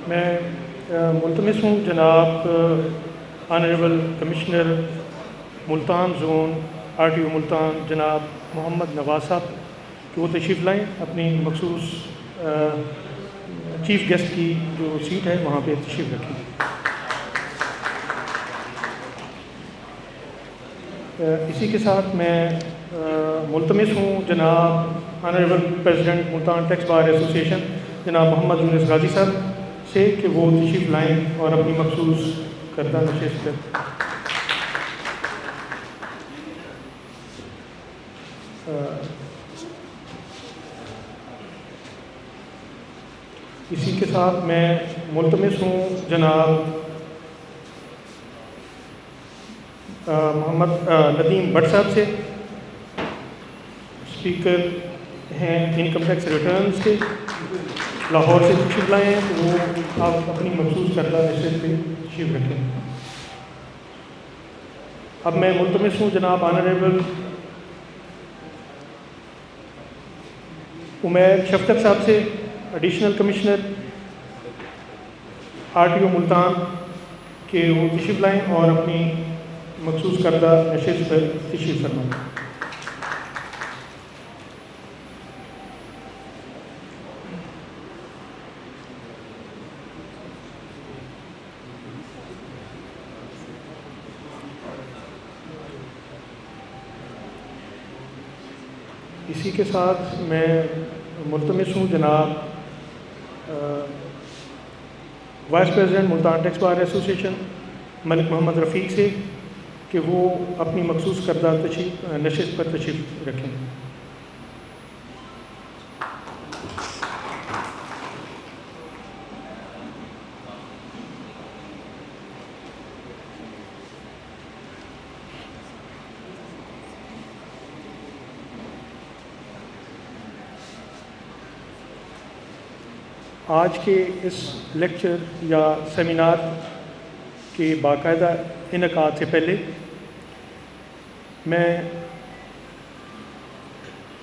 मैं मुल्तमिस हूँ जनाब honourable commissioner Multan zone RTO Multan जनाब मोहम्मद नवाज साहब कि वो तशरीफ़ लाएँ, अपनी मखसूस चीफ़ गेस्ट की जो सीट है वहाँ पे तशरीफ़ रखें। इसी के साथ मैं मुल्तमिस हूँ जनाब honourable president Multan tax bar association जनाब मोहम्मद यूनुस गाजी साहब से कि वो तशरीफ़ लाएँ और अपनी मखसूस करदा नशिस्त पर इसी के साथ मैं मुल्तमिस हूँ जनाब मोहम्मद नदीम भट्ट साहब से, स्पीकर हैं इनकम टैक्स रिटर्न्स के, लाहौर से तशरीफ़ लाए हैं, तो वो आप अपनी मखसूस करदा नशिस्त पे तशरीफ़ रखें। अब मैं मुल्तमिस हूँ जनाब ऑनरेबल उमैर शफ़क़त साहब से, एडिशनल कमिश्नर RTO मुल्तान के वो तशरीफ़ लाएँ और अपनी मखसूस करदा नशिस्त पर तशरीफ़ फरमाएँ। इसी के साथ मैं मुल्तमिस हूँ जनाब vice president Multan tax bar association Malik Mohammad Rafique से कि वो अपनी मखसूस करदा नशिस्त पर तशरीफ़ रखें। आज के इस लेक्चर या सेमिनार के बाकायदा इनकाद से पहले मैं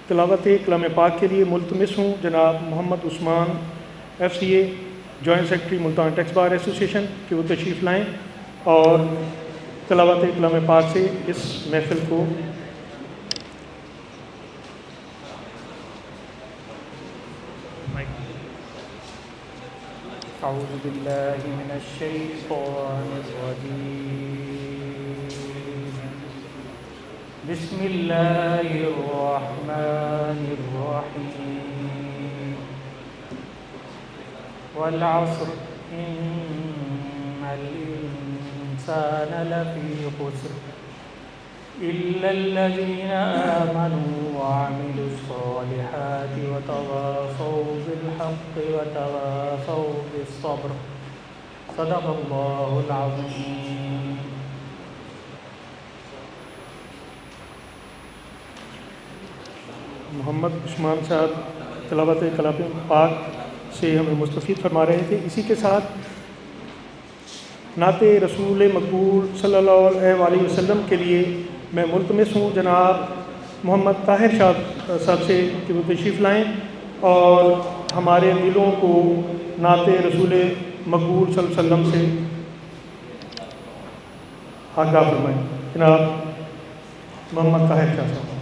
तिलावत कलाम पाक के लिए मुल्तमिस हूँ जनाब Mohammad Usman FCA joint secretary Multan tax bar association कि वो तशरीफ़ लाएँ और तिलावत कलाम पाक से इस महफ़िल को अऊज़ु बिल्लाहि मिनश शैतानिर रजीम बिस्मिल्लाहिर रहमानिर रहीम वल अस्र इन्नल इंसाना लफ़ी खुस्र इल्लल्लज़ीना आमनू व अमिलुस्सॉलिहाति व तवासौ बिल हक़्क़ि व तवासौ बिस्सब्र सदक़ल्लाहुल अज़ीम। मोहम्मद उस्मान साहब तिलावत कलाम पाक से हमें मुस्तफ़ीद फरमा रहे थे। इसी के साथ नाते रसूल मकबूल सल्लल्लाहु अलैहि वसल्लम के लिए मैं मुल्तमिस हूँ जनाब मोहम्मद ताहिर शाह साहब से कि वो तशरीफ़ लाएँ और हमारे दिलों को नाते रसूल मकबूल सल्लल्लाहु अलैहि वसल्लम से आगाह फरमाएँ। जनाब मोहम्मद ताहिर शाह साहब।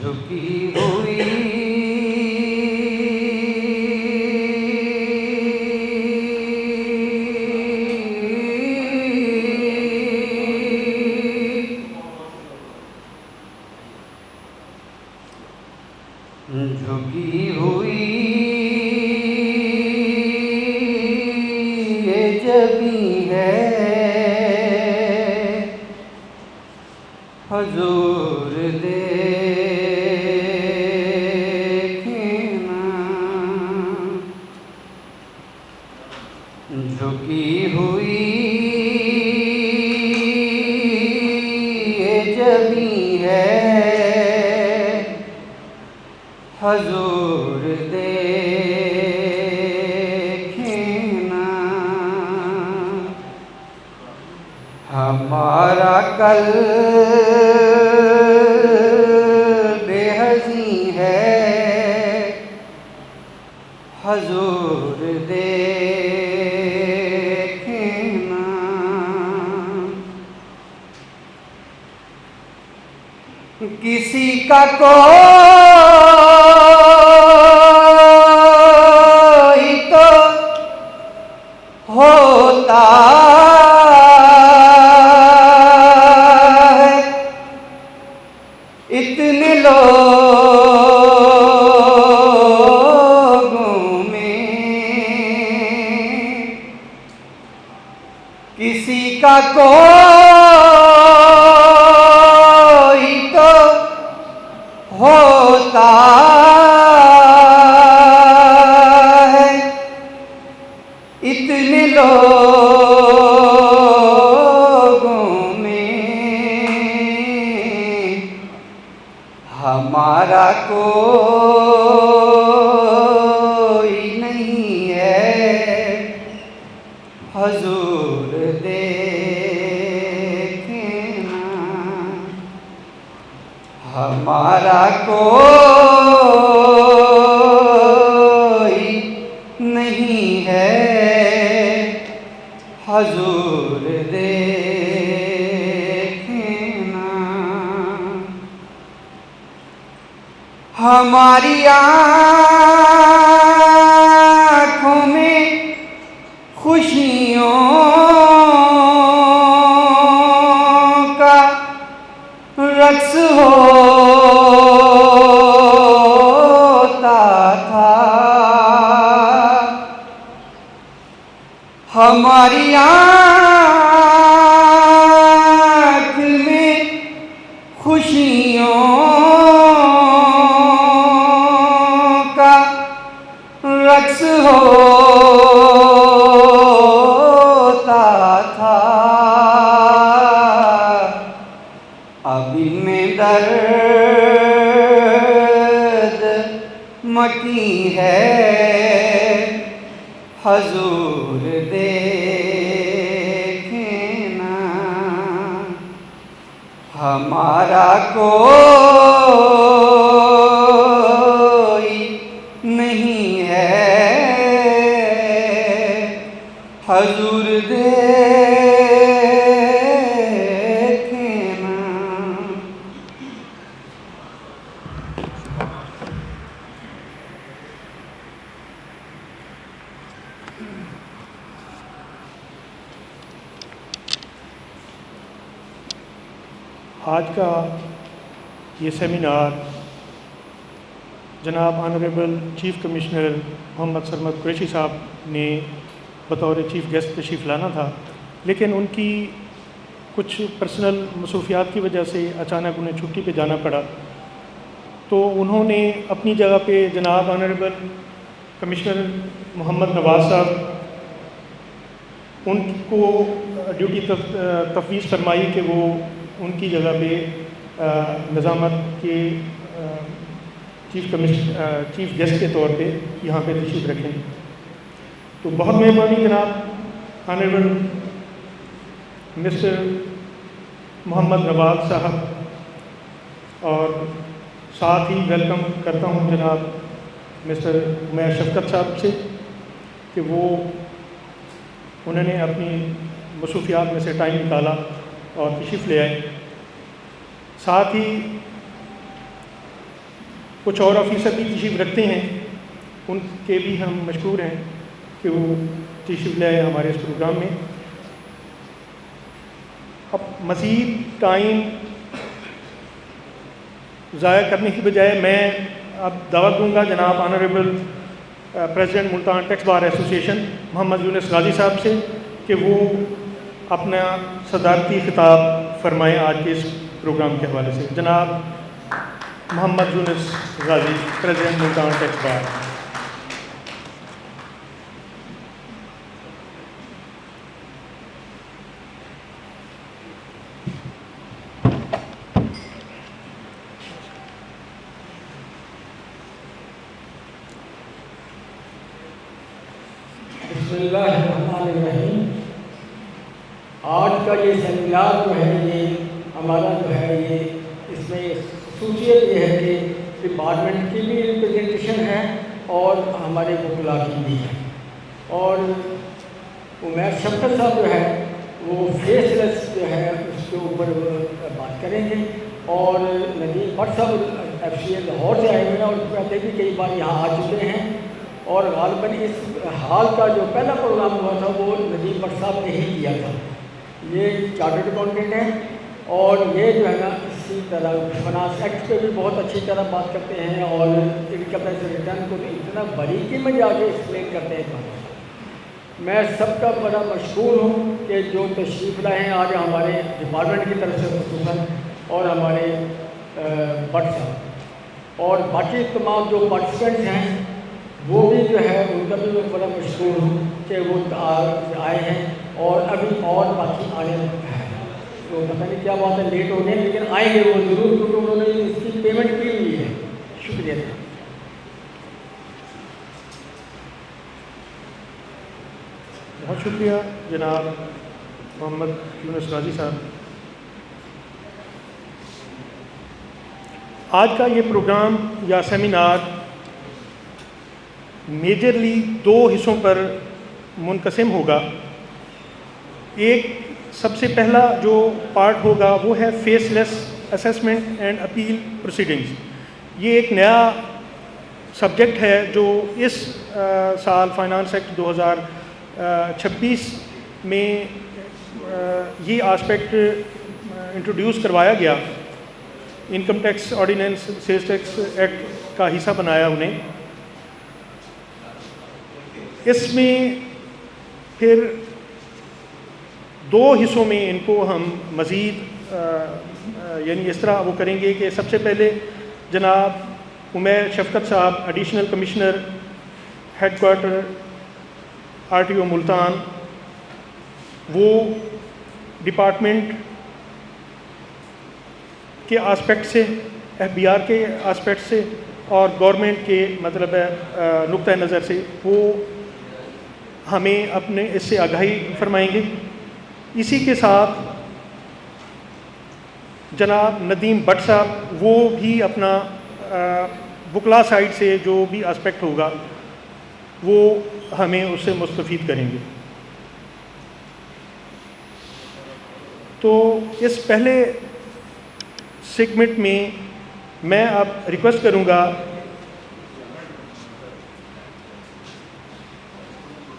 झुकी हुई ये जबी है हुजूर झुकी हुई ये जबी है हजूर देखना, हमारा कल बेहज़ी है हजूर देखना। किसी का कोई तो होता है, इतने लोगों में किसी का कोई तो होता है, इतने लोगों में हमारा कोई नहीं है हजूर देखना, हमारा कोई नहीं है हजूर देखना। हमारी आँखों में खुशियों का रक्स होता था, हमारी आँख में खुशियों का रक्स होता था, अब इनमें दर्द मटी है हजूर देखना, हमारा कोई नहीं है हजूर देखना। आज का ये सेमिनार जनाब honourable chief commissioner Mohammad Sarmad Qureshi sahab ने बतौर चीफ़ गेस्ट तशरीफ़ लाना था, लेकिन उनकी कुछ पर्सनल मसरूफियात की वजह से अचानक उन्हें छुट्टी पे जाना पड़ा। तो उन्होंने अपनी जगह पे जनाब ऑनरेबल कमिश्नर मोहम्मद नवाज़ साहब उनको ड्यूटी तफवीज़ फरमाई कि वो उनकी जगह पे निज़ामत के चीफ़ गेस्ट के तौर पे यहाँ पे तशरीफ़ रखें। तो बहुत मेहरबानी जनाब ऑनरेबल मिस्टर मोहम्मद नवाज़ साहब, और साथ ही वेलकम करता हूँ जनाब मिस्टर उमैर शफ़क़त साहब से कि वो उन्होंने अपनी मसरूफियात में से टाइम निकाला और तशरीफ़ ले आए। साथ ही कुछ और ऑफिसर भी तशरीफ़ रखते हैं, उनके भी हम मशकूर हैं कि वो तशरीफ़ ले आए हमारे इस प्रोग्राम में। अब मज़ीद टाइम ज़ाया करने की बजाय मैं अब दावत दूंगा जनाब honourable president Multan tax bar association Mohammad Younus Ghazi sahab से कि वो अपना सदारती खिताब फरमाएँ आज के इस प्रोग्राम के हवाले से। जनाब मोहम्मद यूनुस गाजी, प्रेसिडेंट मुल्तान टैक्स बार। बिस्मिल्लाहिर्रहमानिर्रहीम। आज का ये सेमिनार जो है ये हमारा जो है ये इसमें खसूसियत ये है कि डिपार्टमेंट की भी रिप्रेजेंटेशन है और हमारे वकला की भी है। और उमैर शफकत साहब जो है वो फेसलेस जो है उसके ऊपर बात करेंगे। और नदीम भट्ट साहब FCA लाहौर से आए हुए हैं और पहले भी कई बार यहाँ आ चुके हैं। और ग़ालिबन इस हाल का जो पहला प्रोग्राम हुआ था वो नदीम भट्ट साहब ने ही किया था। ये चार्टर्ड अकाउंटेंट हैं और ये जो है ना इसी तरह फाइनेंस एक्ट पे भी बहुत अच्छी तरह बात करते हैं और इनकम टैक्स रिटर्न को तो इतना बारीकी में जाके एक्सप्लेन करते हैं। मैं सबका बड़ा मशहूर हूँ कि जो तशरीफ़ लाए हैं आज हमारे डिपार्टमेंट की तरफ से खुसूसन और हमारे भट्ट साहब और बाकी तमाम जो पार्टिसिपेंट्स हैं वो भी जो है उनका भी मैं बड़ा मशहूर हूँ कि वो आए हैं और अभी और बाकी आने हैं। तो पता नहीं क्या बात है लेट हो गए लेकिन आएंगे वो ज़रूर क्योंकि उन्होंने इसकी पेमेंट की हुई है। शुक्रिया। बहुत शुक्रिया जनाब मोहम्मद यूनुस गाजी साहब। आज का ये प्रोग्राम या सेमिनार मेजरली दो हिस्सों पर मुनक़सिम होगा। एक सबसे पहला जो पार्ट होगा वो है faceless assessment and appeal proceedings. ये एक नया सब्जेक्ट है जो इस साल फाइनेंस एक्ट 2026 में ये आस्पेक्ट इंट्रोड्यूस करवाया गया। Income tax ordinance sales tax act का हिस्सा बनाया उन्हें। इसमें फिर दो हिस्सों में इनको हम मज़ीद यानी इस तरह वो करेंगे कि सबसे पहले जनाब उमैर शफकत साहब additional commissioner headquarter RTO Multan वो डिपार्टमेंट के आस्पेक्ट से FBR के आस्पेक्ट से और गवर्नमेंट के मतलब नुक्ता नज़र से वो हमें अपने इससे आगाही फरमाएंगे। इसी के साथ जनाब नदीम भट्ट साहब वो भी अपना वकला साइड से जो भी आस्पेक्ट होगा वो हमें उससे मुस्तफ़ीद करेंगे। तो इस पहले सेगमेंट में मैं अब रिक्वेस्ट करूंगा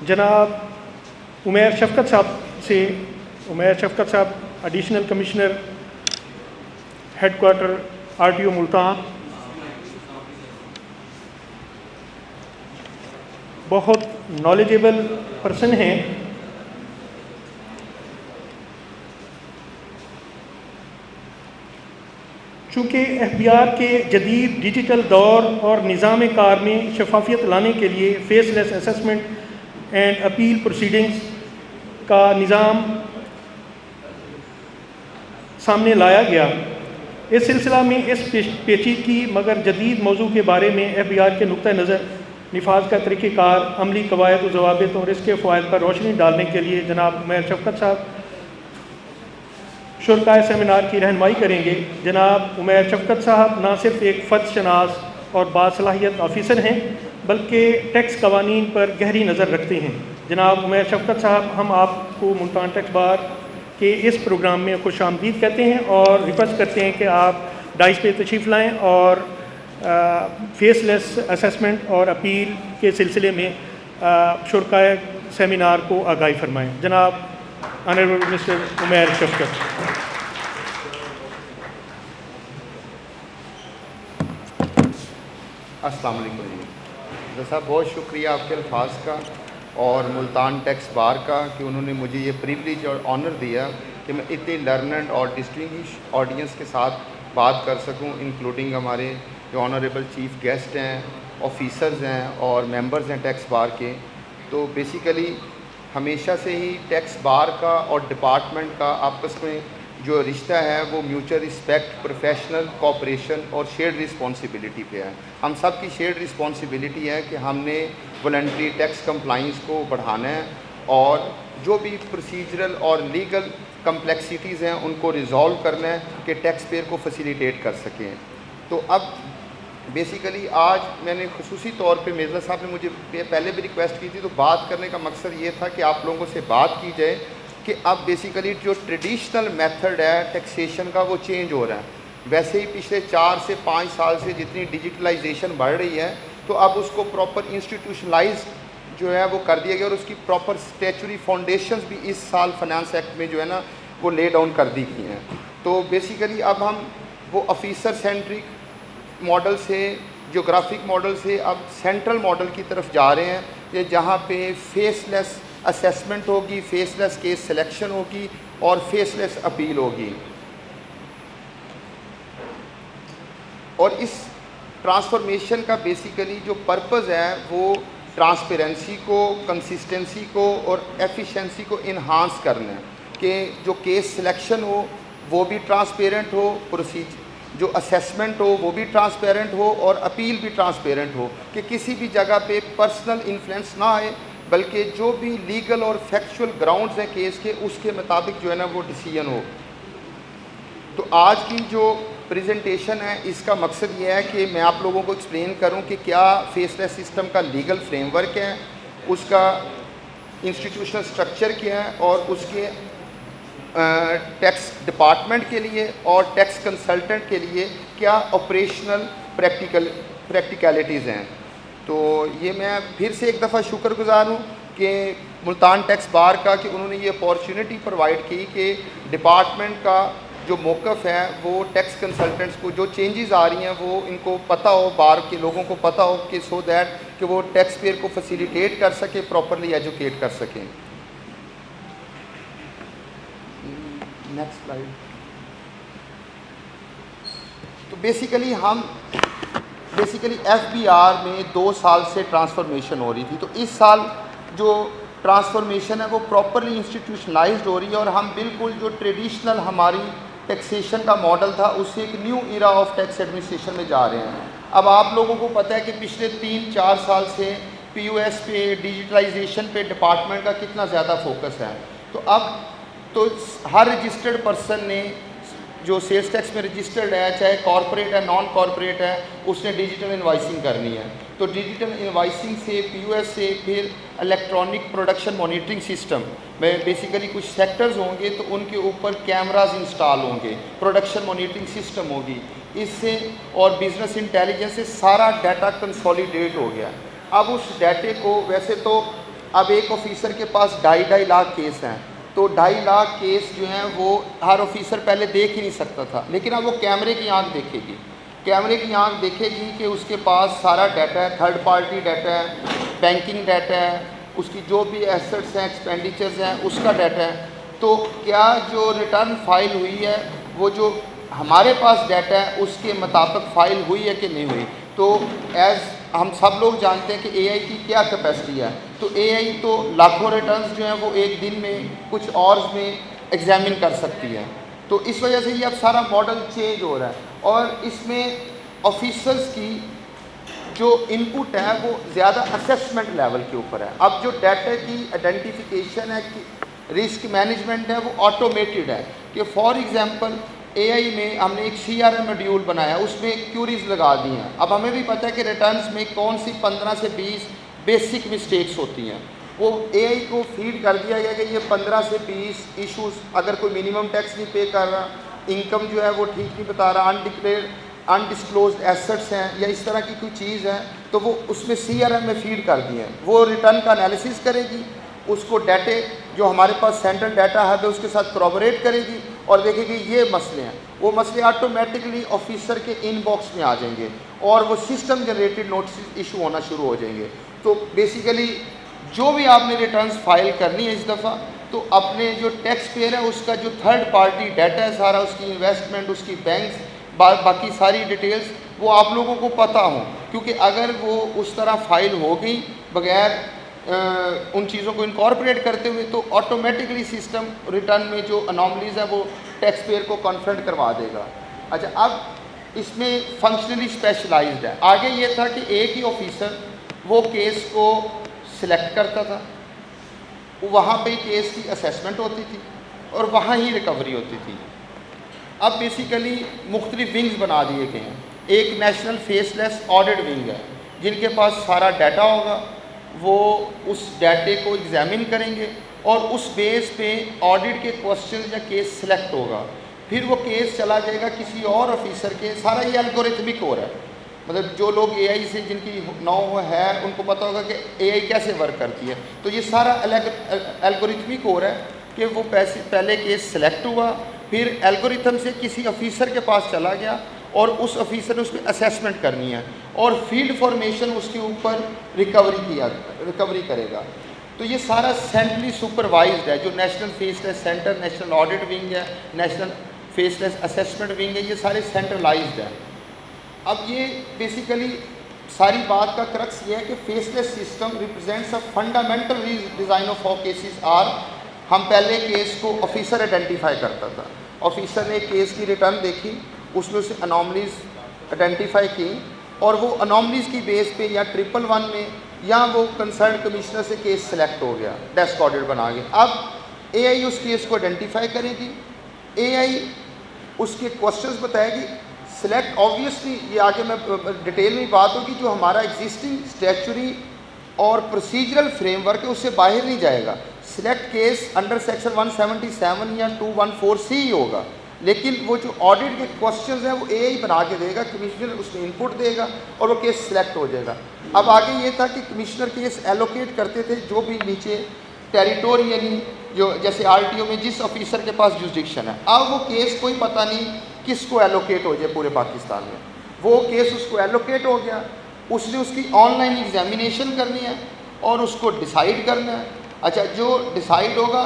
जनाब उमैर शफकत साहब से। उमैर शफकत साहब additional commissioner headquarter RTO Multan, बहुत नॉलेजेबल पर्सन हैं। चूँकि FBR के जदीद डिजिटल दौर और निज़ाम कार में शफाफियत लाने के लिए faceless assessment and appeal proceedings का निज़ाम सामने लाया गया। इस सिलसिला में इस पेचीदगी मगर जदीद मौजू के बारे में FBR के नुक्ता नज़र निफाज का तरीक़ेकार अमली कवायद और ज़वाबित और इसके फ़वाइद पर रोशनी डालने के लिए जनाब उमैर शफकत साहब शुरकाए सेमिनार की रहनुमाई करेंगे। जनाब उमैर शफकत साहब ना सिर्फ एक फ़र्द शनास और बासलाहियत ऑफिसर हैं बल्कि टैक्स कवानीन पर गहरी नज़र रखते हैं। जनाब उमैर शफकत साहब हम आपको मुल्तान टैक्स बार के इस प्रोग्राम में खुशामदीद कहते हैं और रिक्वेस्ट करते हैं कि आप डाइस पे तशरीफ़ लाएँ और फेसलेस असेसमेंट और अपील के सिलसिले में शुरकाए सेमिनार को आगाही फरमाएँ। जनाब ऑनरेबल मिस्टर उमैर शफकत। अस्सलाम वालेकुम जी। साहब बहुत शुक्रिया आपके अल्फाज का और मुल्तान टैक्स बार का कि उन्होंने मुझे ये प्रिविलेज और ऑनर दिया कि मैं इतने लर्नड और डिस्टिंग्विश ऑडियंस के साथ बात कर सकूं, इंक्लूडिंग हमारे जो ऑनरेबल चीफ गेस्ट हैं, ऑफिसर्स हैं और मेंबर्स हैं टैक्स बार के। तो बेसिकली हमेशा से ही टैक्स बार का और डिपार्टमेंट का आपस में जो रिश्ता है वो म्यूचुअल रिस्पेक्ट, प्रोफेशनल कोऑपरेशन और शेयर्ड रिस्पॉन्सिबिलिटी पे है। हम सब की शेयर्ड रिस्पॉन्सिबिलिटी है कि हमने वॉलंटरी टैक्स कंप्लाइंस को बढ़ाना है और जो भी प्रोसीजरल और लीगल कम्प्लेक्सिटीज़ हैं उनको रिजॉल्व करना है कि टैक्स पेयर को फैसिलिटेट कर सकें। तो अब बेसिकली आज मैंने खुसूसी तौर पे मिर्ज़ा साहब ने मुझे पहले भी रिक्वेस्ट की थी, तो बात करने का मकसद ये था कि आप लोगों से बात की जाए कि अब बेसिकली जो ट्रेडिशनल मेथड है टैक्सेशन का वो चेंज हो रहा है। वैसे ही पिछले 4 से 5 साल से जितनी डिजिटलाइजेशन बढ़ रही है तो अब उसको प्रॉपर इंस्टीट्यूशनलाइज जो है वो कर दिया गया और उसकी प्रॉपर स्टैचुरी फाउंडेशंस भी इस साल फाइनेंस एक्ट में जो है ना वो ले डाउन कर दी गई हैं। तो बेसिकली अब हम वो ऑफिसर सेंट्रिक मॉडल से, ज्योग्राफिक मॉडल से अब सेंट्रल मॉडल की तरफ जा रहे हैं कि जहाँ पे फेसलेस असेसमेंट होगी, फेसलेस केस सिलेक्शन होगी और फेसलेस अपील होगी। और इस ट्रांसफॉर्मेशन का बेसिकली जो पर्पज़ है वो ट्रांसपेरेंसी को, कंसिस्टेंसी को और एफिशिएंसी को इन्हांस करना है कि जो केस सिलेक्शन हो वो भी ट्रांसपेरेंट हो, प्रोसीजर जो असेसमेंट हो वो भी ट्रांसपेरेंट हो और अपील भी ट्रांसपेरेंट हो, कि किसी भी जगह पे पर्सनल इन्फ्लुएंस ना आए बल्कि जो भी लीगल और फैक्चुअल ग्राउंड्स हैं केस के उसके मुताबिक जो है ना वो डिसीजन हो। तो आज की जो प्रेजेंटेशन है इसका मकसद ये है कि मैं आप लोगों को एक्सप्लेन करूं कि क्या फेसलेस सिस्टम का लीगल फ्रेमवर्क है, उसका इंस्टीट्यूशनल स्ट्रक्चर क्या है और उसके टैक्स डिपार्टमेंट के लिए और टैक्स कंसल्टेंट के लिए क्या ऑपरेशनल प्रैक्टिकलिटीज़ हैं। तो ये मैं फिर से एक दफ़ा शुक्रगुजार हूँ कि मुल्तान टैक्स बार का कि उन्होंने ये अपॉर्चुनिटी प्रोवाइड की कि डिपार्टमेंट का जो मौक़िफ़ है वो टैक्स कंसल्टेंट्स को जो चेंजेस आ रही हैं वो इनको पता हो, बार के लोगों को पता हो कि सो दैट कि वो टैक्स पेयर को फैसिलिटेट कर सके, प्रॉपरली एजुकेट कर सकें। Next slide. तो बेसिकली FBR में 2 साल से ट्रांसफॉर्मेशन हो रही थी, तो इस साल जो ट्रांसफॉर्मेशन है वो प्रॉपरली इंस्टीट्यूशनलाइज्ड हो रही है और हम बिल्कुल जो ट्रेडिशनल हमारी टैक्सेशन का मॉडल था उससे एक new era of tax administration में जा रहे हैं। अब आप लोगों को पता है कि पिछले 3-4 साल से POS पे, डिजिटलाइजेशन पे डिपार्टमेंट का कितना ज़्यादा फोकस है। तो अब तो हर रजिस्टर्ड पर्सन ने जो सेल्स टैक्स में रजिस्टर्ड है, चाहे कॉरपोरेट है, नॉन कॉरपोरेट है, उसने डिजिटल इनवॉइसिंग करनी है। तो डिजिटल इनवॉइसिंग से, POS से, फिर इलेक्ट्रॉनिक प्रोडक्शन मॉनिटरिंग सिस्टम में बेसिकली कुछ सेक्टर्स होंगे तो उनके ऊपर कैमरास इंस्टॉल होंगे, प्रोडक्शन मॉनिटरिंग सिस्टम होगी। इससे और बिजनेस इंटेलिजेंस से सारा डाटा कंसोलिडेट हो गया। अब उस डाटे को वैसे तो अब एक ऑफिसर के पास 2.5 लाख केस हैं, तो 2.5 लाख केस जो हैं वो हर ऑफिसर पहले देख ही नहीं सकता था, लेकिन अब वो कैमरे की आंख देखेगी। कैमरे की आंख देखेगी कि उसके पास सारा डाटा है, थर्ड पार्टी डाटा है, बैंकिंग डाटा है, उसकी जो भी एसेट्स हैं, एक्सपेंडिचर्स हैं, उसका डाटा है। तो क्या जो रिटर्न फाइल हुई है वो जो हमारे पास डाटा है उसके मुताबिक फ़ाइल हुई है कि नहीं हुई। तो एज़ हम सब लोग जानते हैं कि AI की क्या कैपेसिटी है। तो AI तो लाखों रिटर्न्स जो हैं वो एक दिन में, कुछ आवर्स में एग्जामिन कर सकती है। तो इस वजह से ये अब सारा मॉडल चेंज हो रहा है और इसमें ऑफिसर्स की जो इनपुट है वो ज़्यादा असेसमेंट लेवल के ऊपर है। अब जो डाटा की आइडेंटिफिकेशन है, कि रिस्क मैनेजमेंट है, वो ऑटोमेटेड है। कि फॉर एग्जांपल AI में हमने एक CRM मॉड्यूल बनाया, उसमें क्यूरीज लगा दी हैं। अब हमें भी पता है कि रिटर्न्स में कौन सी 15 से 20 बेसिक मिस्टेक्स होती हैं। वो AI को फीड कर दिया गया कि ये 15 से 20 इश्यूज़, अगर कोई मिनिमम टैक्स नहीं पे कर रहा, इनकम जो है वो ठीक नहीं बता रहा, अनडिस्क्लोज्ड एसेट्स हैं या इस तरह की कोई चीज़ है, तो वो उसमें CRM में फीड कर दिए हैं। वो रिटर्न का एनालिसिस करेगी, उसको डाटे जो हमारे पास सेंट्रल डाटा हब है उसके साथ कोलैबोरेट करेगी और देखेगी ये मसले हैं। वो मसले ऑटोमेटिकली ऑफिसर के इनबॉक्स में आ जाएंगे और वो सिस्टम जनरेटेड नोटिस इशू होना शुरू हो जाएंगे। तो बेसिकली जो भी आपने रिटर्न्स फाइल करनी है इस दफ़ा, तो अपने जो टैक्स पेयर है उसका जो थर्ड पार्टी डाटा है सारा, उसकी इन्वेस्टमेंट, उसकी बैंक्स, बाकी सारी डिटेल्स वो आप लोगों को पता हो, क्योंकि अगर वो उस तरह फाइल हो गई बगैर उन चीज़ों को इनकॉर्पोरेट करते हुए, तो ऑटोमेटिकली सिस्टम रिटर्न में जो अनॉमलीज़ है वो टैक्स पेयर को कॉन्फ्रंट करवा देगा। अच्छा, अब इसमें फंक्शनली स्पेशलाइज्ड है। आगे ये था कि एक ही ऑफिसर वो केस को सिलेक्ट करता था, वहाँ पे केस की असेसमेंट होती थी और वहाँ ही रिकवरी होती थी। अब बेसिकली मुख्तलिफ विंग्स बना दिए गए हैं। एक नेशनल फेसलेस ऑडिट विंग है, जिनके पास सारा डाटा होगा, वो उस डाटे को एग्जामिन करेंगे और उस बेस पे ऑडिट के क्वेश्चन या केस सिलेक्ट होगा। फिर वो केस चला जाएगा किसी और ऑफिसर के। सारा ये एल्गोरिथमिक हो रहा है, मतलब जो लोग एआई से जिनकी नौ है उनको पता होगा कि एआई कैसे वर्क करती है। तो ये सारा एल्गोरिथमिक हो रहा है कि वो पहले केस सिलेक्ट हुआ, फिर एल्गोरिथम से किसी ऑफिसर के पास चला गया और उस ऑफिसर ने उस पर असेसमेंट करनी है और फील्ड फॉर्मेशन उसके ऊपर रिकवरी करेगा। तो ये सारा सेंट्रली सुपरवाइज्ड है। जो national faceless centre, national audit wing है, नेशनल फेसलेस असेसमेंट विंग है, ये सारे सेंट्रलाइज्ड है। अब ये बेसिकली सारी बात का क्रक्स ये है कि faceless system represents a fundamental design of how cases are. हम पहले केस को ऑफिसर आइडेंटिफाई करता था, ऑफिसर ने केस की रिटर्न देखी, उसमें उसे अनोमलीज आइडेंटिफाई की और वो अनोमलीज की बेस पे या 111 में या वो कंसर्न कमिश्नर से केस सिलेक्ट हो गया, डेस्क ऑडिट बना गया। अब एआई उस केस को आइडेंटिफाई करेगी, एआई उसके क्वेश्चंस बताएगी, सिलेक्ट। ऑब्वियसली ये आगे मैं डिटेल में बात होगी, जो हमारा एग्जिस्टिंग स्टैचुरी और प्रोसीजरल फ्रेमवर्क है उससे बाहर नहीं जाएगा। सिलेक्ट केस अंडर सेक्शन 177 या 214C ही होगा, लेकिन वो जो ऑडिट के क्वेश्चंस हैं वो एआई बना के देगा, कमिश्नर उसमें इनपुट देगा और वो केस सिलेक्ट हो जाएगा। अब आगे ये था कि कमिश्नर केस एलोकेट करते थे जो भी नीचे टेरिटोरियली, जो जैसे आरटीओ में जिस ऑफिसर के पास जुरिसडिक्शन है, अब वो केस कोई पता नहीं किसको एलोकेट हो जाए पूरे पाकिस्तान में, वो केस उसको एलोकेट हो गया, उसने उसकी ऑनलाइन एग्जामिनेशन करनी है और उसको डिसाइड करना है। अच्छा, जो डिसाइड होगा,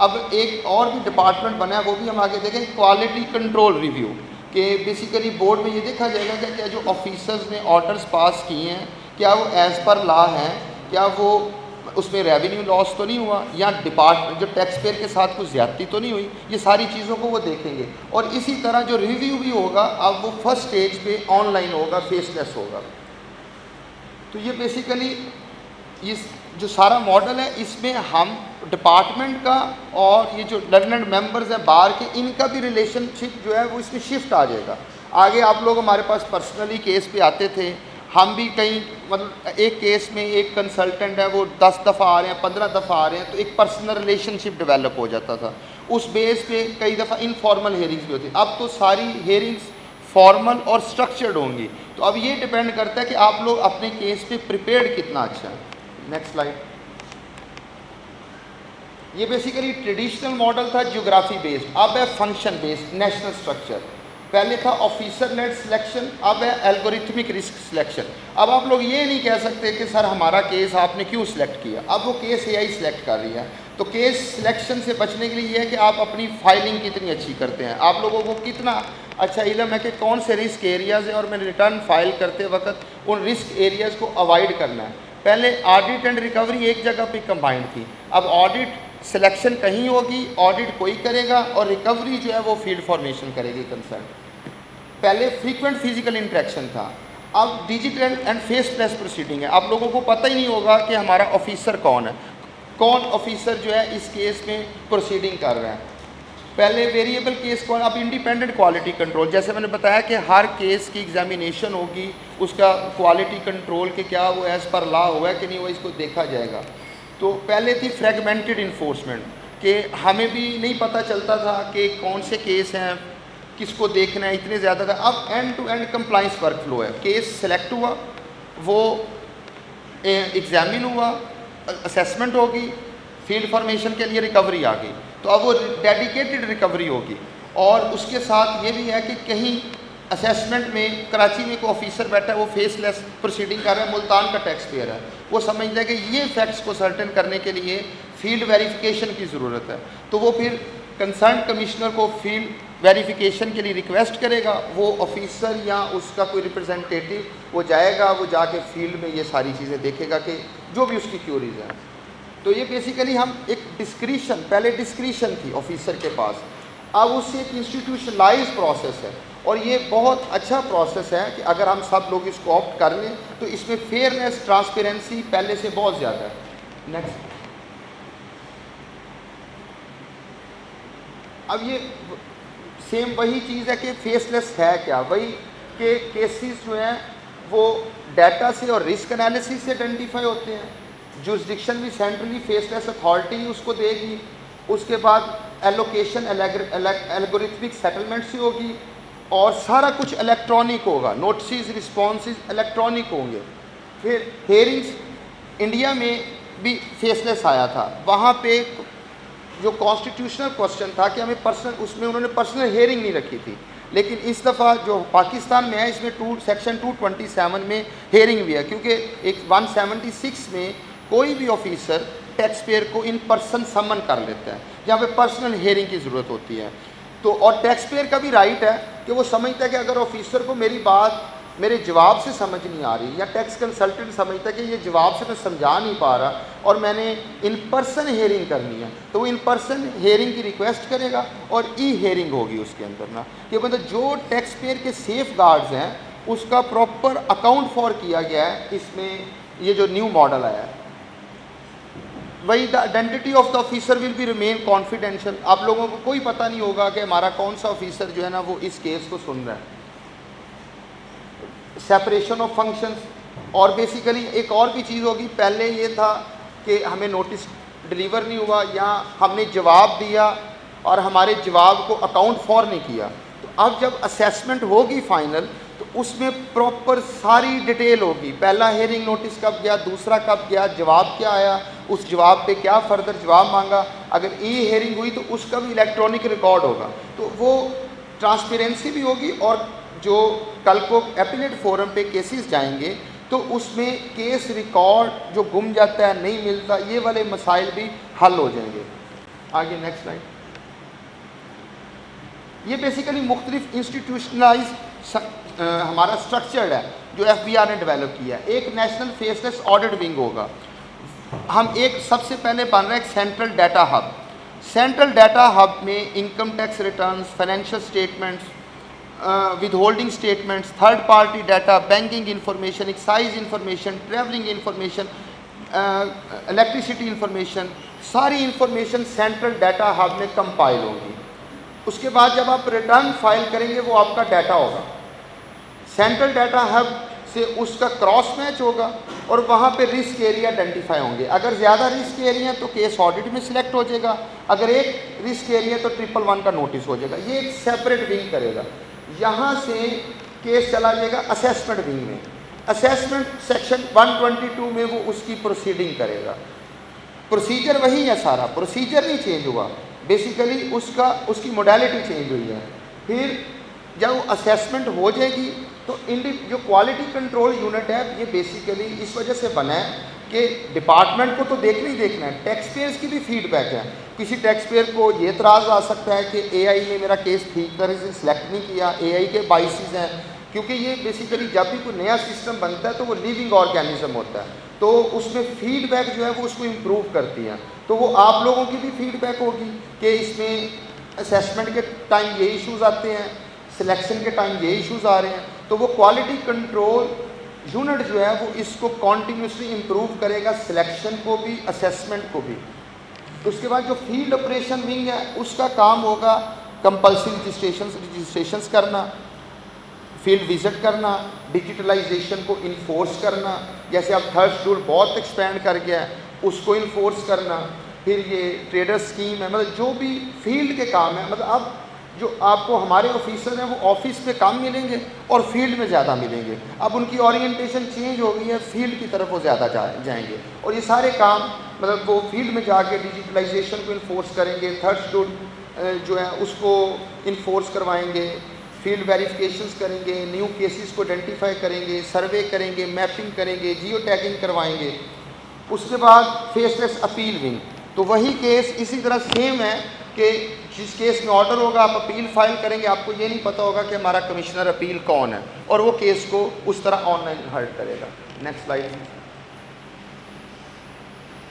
अब एक और भी डिपार्टमेंट बना है, वो भी हम आगे देखें, क्वालिटी कंट्रोल रिव्यू, कि बेसिकली बोर्ड में ये देखा जाएगा कि क्या जो ऑफिसर्स ने ऑर्डर्स पास किए हैं क्या वो एज़ पर लॉ हैं, क्या वो उसमें रेवेन्यू लॉस तो नहीं हुआ, या डिपार्टमेंट जो टैक्स पेयर के साथ कुछ ज़्यादती तो नहीं हुई। ये सारी चीज़ों को वो देखेंगे और इसी तरह जो रिव्यू भी होगा अब वो फर्स्ट स्टेज पे ऑनलाइन होगा, फेसलेस होगा। तो ये बेसिकली इस जो सारा मॉडल है, इसमें हम डिपार्टमेंट का और ये जो लर्नड मेंबर्स हैं बार के, इनका भी रिलेशनशिप जो है वो इसमें शिफ्ट आ जाएगा। आगे आप लोग हमारे पास पर्सनली केस पे आते थे, हम भी कहीं मतलब एक केस में एक कंसल्टेंट है वो 10 दफ़ा आ रहे हैं, 15 दफ़ा आ रहे हैं, तो एक पर्सनल रिलेशनशिप डेवलप हो जाता था। उस बेस पे कई दफ़ा इनफॉर्मल हेयरिंग्स भी होती, अब तो सारी हेयरिंग्स फॉर्मल और स्ट्रक्चर्ड होंगी। तो अब ये डिपेंड करता है कि आप लोग अपने केस पे प्रिपेयर्ड कितना अच्छा है। Next slide. ये बेसिकली ट्रेडिशनल मॉडल था ज्योग्राफी बेस्ड, अब है फंक्शन बेस्ड नेशनल स्ट्रक्चर। पहले था ऑफिसर लेड सिलेक्शन, अब है एल्गोरिथमिक रिस्क सिलेक्शन। अब आप लोग ये नहीं कह सकते कि सर हमारा केस आपने क्यों सिलेक्ट किया, अब वो केस एआई सिलेक्ट कर रही है। तो केस सिलेक्शन से बचने के लिए ये है कि आप अपनी फाइलिंग कितनी अच्छी करते हैं, आप लोगों को कितना अच्छा इल्म है कि कौन से रिस्क एरियाज़ हैं और मैं रिटर्न फाइल करते वक्त उन रिस्क एरियाज़ को अवॉइड करना है। पहले ऑडिट एंड रिकवरी एक जगह पे कंबाइंड थी, अब ऑडिट सिलेक्शन कहीं होगी, ऑडिट कोई करेगा और रिकवरी जो है वो फील्ड फॉर्मेशन करेगी कंसर्न। पहले फ्रीक्वेंट फिजिकल इंटरेक्शन था, अब डिजिटल एंड फेसलेस प्रोसीडिंग है। आप लोगों को पता ही नहीं होगा कि हमारा ऑफिसर कौन है, कौन ऑफिसर जो है इस केस में प्रोसीडिंग कर रहा है। पहले वेरिएबल केस कौन, अब इंडिपेंडेंट क्वालिटी कंट्रोल, जैसे मैंने बताया कि हर केस की एग्जामिनेशन होगी, उसका क्वालिटी कंट्रोल के क्या वो एज़ पर लॉ हुआ है कि नहीं हुआ, इसको देखा जाएगा। तो पहले थी फ्रेगमेंटेड इन्फोर्समेंट, कि हमें भी नहीं पता चलता था कि कौन से केस हैं, किसको देखना है, इतने ज़्यादा था। अब end to end compliance workflow है, केस सेलेक्ट हुआ, वो एग्जामिन हुआ, असेसमेंट होगी, फील्ड फॉर्मेशन के लिए रिकवरी आ गई, तो अब वो डेडिकेटेड रिकवरी होगी। और उसके साथ ये भी है कि कहीं असेसमेंट में कराची में कोई ऑफिसर बैठा है, वो फेसलेस प्रोसीडिंग कर रहा है, मुल्तान का टैक्स पेयर है, वो समझता है कि ये फैक्ट्स को सर्टेन करने के लिए फील्ड वेरिफिकेशन की ज़रूरत है, तो वो फिर कंसर्न कमिश्नर को फील्ड वेरिफिकेशन के लिए रिक्वेस्ट करेगा, वो ऑफिसर या उसका कोई रिप्रेजेंटेटिव वो जाएगा, वो जाके फील्ड में ये सारी चीज़ें देखेगा कि जो भी उसकी क्यूरीज हैं। तो ये बेसिकली हम एक डिस्क्रिशन, पहले डिस्क्रिशन थी ऑफिसर के पास, अब उससे एक इंस्टीट्यूशनलाइज प्रोसेस है और ये बहुत अच्छा प्रोसेस है कि अगर हम सब लोग इसको ऑप्ट कर लें तो इसमें फेयरनेस, ट्रांसपेरेंसी पहले से बहुत ज़्यादा है। नेक्स्ट। अब ये सेम वही चीज़ है कि फेसलेस है क्या, वही के केसेस जो हैं वो डाटा से और रिस्क एनालिसिस से आइडेंटिफाई होते हैं। जुरिसडिक्शन भी सेंट्रली फेसलेस अथॉरिटी ही उसको देगी। उसके बाद एलोकेशन एल्गोरिथमिक सेटलमेंट से होगी और सारा कुछ इलेक्ट्रॉनिक होगा, नोटिस रिस्पॉन्सेज इलेक्ट्रॉनिक होंगे। फिर हेयरिंग्स इंडिया में भी फेसलेस आया था, वहाँ पे जो कॉन्स्टिट्यूशनल क्वेश्चन था कि हमें पर्सनल, उसमें उन्होंने पर्सनल हेयरिंग नहीं रखी थी, लेकिन इस दफ़ा जो पाकिस्तान में है इसमें सेक्शन 227 में हेयरिंग भी है, क्योंकि एक 176 में कोई भी ऑफिसर टैक्स पेयर को इन पर्सन समन कर लेता है, जहाँ पे पर्सनल हेयरिंग की ज़रूरत होती है। तो और टैक्स पेयर का भी राइट है कि वो समझता है कि अगर ऑफिसर को मेरी बात मेरे जवाब से समझ नहीं आ रही, या टैक्स कंसल्टेंट समझता है कि ये जवाब से मैं समझा नहीं पा रहा और मैंने इन पर्सन हेयरिंग करनी है, तो वो इन पर्सन हेयरिंग की रिक्वेस्ट करेगा और ई हेयरिंग होगी उसके अंदर ना, कि मतलब जो टैक्स पेयर के सेफ गार्ड्स हैं उसका प्रॉपर अकाउंट फॉर किया गया है। इसमें ये जो न्यू मॉडल आया है वही, the identity of the officer will be remain confidential. आप लोगों को कोई पता नहीं होगा कि हमारा कौन सा ऑफिसर जो है ना वो इस केस को सुन रहा है। सेपरेशन ऑफ फंक्शंस, और बेसिकली एक और भी चीज़ होगी, पहले ये था कि हमें नोटिस डिलीवर नहीं हुआ या हमने जवाब दिया और हमारे जवाब को अकाउंट फॉर नहीं किया, तो अब जब असेसमेंट होगी फाइनल तो उसमें प्रॉपर सारी डिटेल होगी, पहला हेयरिंग नोटिस कब गया, दूसरा कब गया, जवाब क्या आया, उस जवाब पे क्या फर्दर जवाब मांगा, अगर ई हेयरिंग हुई तो उसका भी इलेक्ट्रॉनिक रिकॉर्ड होगा, तो वो ट्रांसपेरेंसी भी होगी। और जो कल को एपीलेट फोरम पे केसेस जाएंगे तो उसमें केस रिकॉर्ड जो गुम जाता है, नहीं मिलता, ये वाले मसाइल भी हल हो जाएंगे। आगे नेक्स्ट स्लाइड। ये बेसिकली मुख्तलिफ इंस्टीट्यूशनलाइज हमारा स्ट्रक्चर्ड है जो FBI ने डेवलप किया है। एक नेशनल फेसलेस ऑडिट विंग होगा, हम एक सबसे पहले बन रहा है एक central data hub. Central data hub में income tax returns, financial statements, withholding statements, third party data, banking information, excise information, travelling information, electricity information, सारी इंफॉर्मेशन सेंट्रल डाटा हब में कंपाइल होगी। उसके बाद जब आप रिटर्न फाइल करेंगे वो आपका डाटा होगा, सेंट्रल डाटा हब से उसका क्रॉस मैच होगा और वहाँ पे रिस्क एरिया आइडेंटिफाई होंगे। अगर ज़्यादा रिस्क एरिया तो केस ऑडिट में सिलेक्ट हो जाएगा, अगर एक रिस्क एरिया तो 111 का नोटिस हो जाएगा। ये एक सेपरेट विंग करेगा। यहाँ से केस चला जाएगा असेसमेंट विंग में। असेसमेंट सेक्शन 122 में वो उसकी प्रोसीडिंग करेगा। प्रोसीजर वही है, सारा प्रोसीजर नहीं चेंज हुआ, बेसिकली उसकी मोडालिटी चेंज हुई है। फिर जब असेसमेंट हो जाएगी तो जो क्वालिटी कंट्रोल यूनिट है ये बेसिकली इस वजह से बना है कि डिपार्टमेंट को तो देखना ही देखना है, टैक्स पेयर्स की भी फीडबैक है। किसी टैक्स पेयर को ये एतराज़ आ सकता है कि AI ने मेरा केस ठीक तरह से सिलेक्ट नहीं किया, AI के बाइसेस हैं, क्योंकि ये बेसिकली जब भी कोई नया सिस्टम बनता है तो वो लिविंग ऑर्गेनिज्म होता है, तो उसमें फीडबैक जो है वो उसको इम्प्रूव करती है। तो वो आप लोगों की भी फीडबैक होगी कि इसमें असेसमेंट के टाइम ये इश्यूज़ आते हैं, सिलेक्शन के टाइम ये इश्यूज़ आ रहे हैं, तो वो क्वालिटी कंट्रोल यूनिट जो है वो इसको कॉन्टीन्यूसली इम्प्रूव करेगा, सिलेक्शन को भी, असेसमेंट को भी। उसके बाद जो फील्ड ऑपरेशन विंग है उसका काम होगा कंपल्सरी रजिस्ट्रेशंस करना, फील्ड विजिट करना, डिजिटलाइजेशन को इन्फोर्स करना, जैसे अब थर्ड शेड्यूल बहुत एक्सपेंड कर गया है उसको इन्फोर्स करना। फिर ये ट्रेडर स्कीम है, मतलब जो भी फील्ड के काम है, मतलब अब जो आपको हमारे ऑफिसर हैं वो ऑफिस में कम मिलेंगे और फील्ड में ज़्यादा मिलेंगे। अब उनकी ओरिएंटेशन चेंज हो गई है, फील्ड की तरफ वो ज़्यादा जाएंगे और ये सारे काम मतलब वो फील्ड में जाके डिजिटलाइजेशन को इन्फोर्स करेंगे, थर्ड शेड्यूल जो है उसको इन्फोर्स करवाएंगे, फील्ड वेरिफिकेशंस करेंगे, न्यू केसेस को आइडेंटिफाई करेंगे, सर्वे करेंगे, मैपिंग करेंगे, जियो टैगिंग करवाएंगे। उसके बाद फेसलेस अपील विंग, तो वही केस इसी तरह सेम है कि जिस केस में ऑर्डर होगा आप अपील फाइल करेंगे, आपको ये नहीं पता होगा कि हमारा कमिश्नर अपील कौन है, और वो केस को उस तरह ऑनलाइन हर्ट करेगा। Next slide.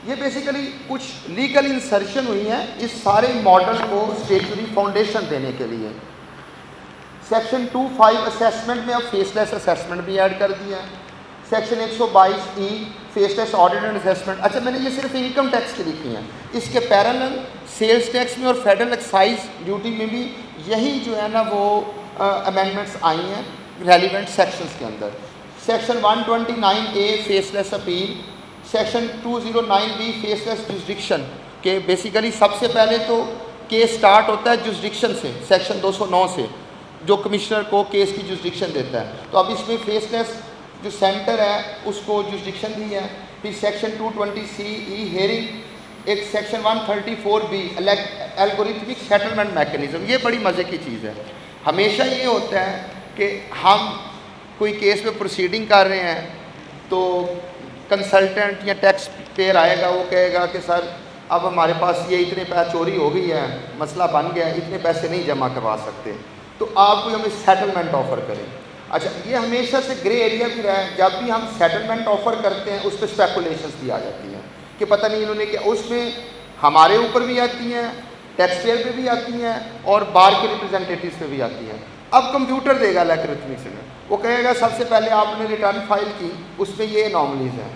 ये बेसिकली कुछ लीगल इंसर्शन हुई हैं इस सारे मॉडल को स्टेचुरी फाउंडेशन देने के लिए। सेक्शन 2(5) असेसमेंट में अब फेसलेस असेसमेंट भी ऐड कर दिया है। Section 122E faceless audit and assessment. अच्छा, मैंने ये सिर्फ इनकम टैक्स की लिखी हैं, इसके पैरेलल सेल्स टैक्स में और फेडरल एक्साइज ड्यूटी में भी यही जो है ना वो अमेंडमेंट्स आई हैं रेलिवेंट सेक्शंस के अंदर। Section 129A faceless appeal, section 209B faceless jurisdiction के बेसिकली सबसे पहले तो केस स्टार्ट होता है जुरिस्डिक्शन से, सेक्शन 209 से, जो कमिश्नर को केस की जुरिस्डिक्शन देता है। तो अब इसमें फेसलेस जो सेंटर है उसको जुरिस्डिक्शन दी है। फिर सेक्शन 220CE हेयरिंग, एक section 134B algorithmic settlement mechanism. ये बड़ी मज़े की चीज़ है। हमेशा ये होता है कि हम कोई केस पे प्रोसीडिंग कर रहे हैं तो कंसल्टेंट या टैक्स पेयर आएगा, वो कहेगा कि सर अब हमारे पास ये इतने पैसे चोरी हो गई है, मसला बन गया है, इतने पैसे नहीं जमा करवा सकते, तो आप कोई हमें सेटलमेंट ऑफ़र करें। अच्छा, ये हमेशा से ग्रे एरिया भी रहा है। जब भी हम सेटलमेंट ऑफ़र करते हैं उस पर स्पेकुलेशंस भी आ जाती हैं कि पता नहीं इन्होंने क्या, उसमें हमारे ऊपर भी आती हैं, टैक्स पेयर पे भी आती हैं और बार के रिप्रेजेंटेटिव्स पे भी आती हैं। अब कंप्यूटर देगा एल्गोरिथमिक से, वो कहेगा सबसे पहले आपने रिटर्न फाइल की, उसमें ये अनॉमलीज हैं,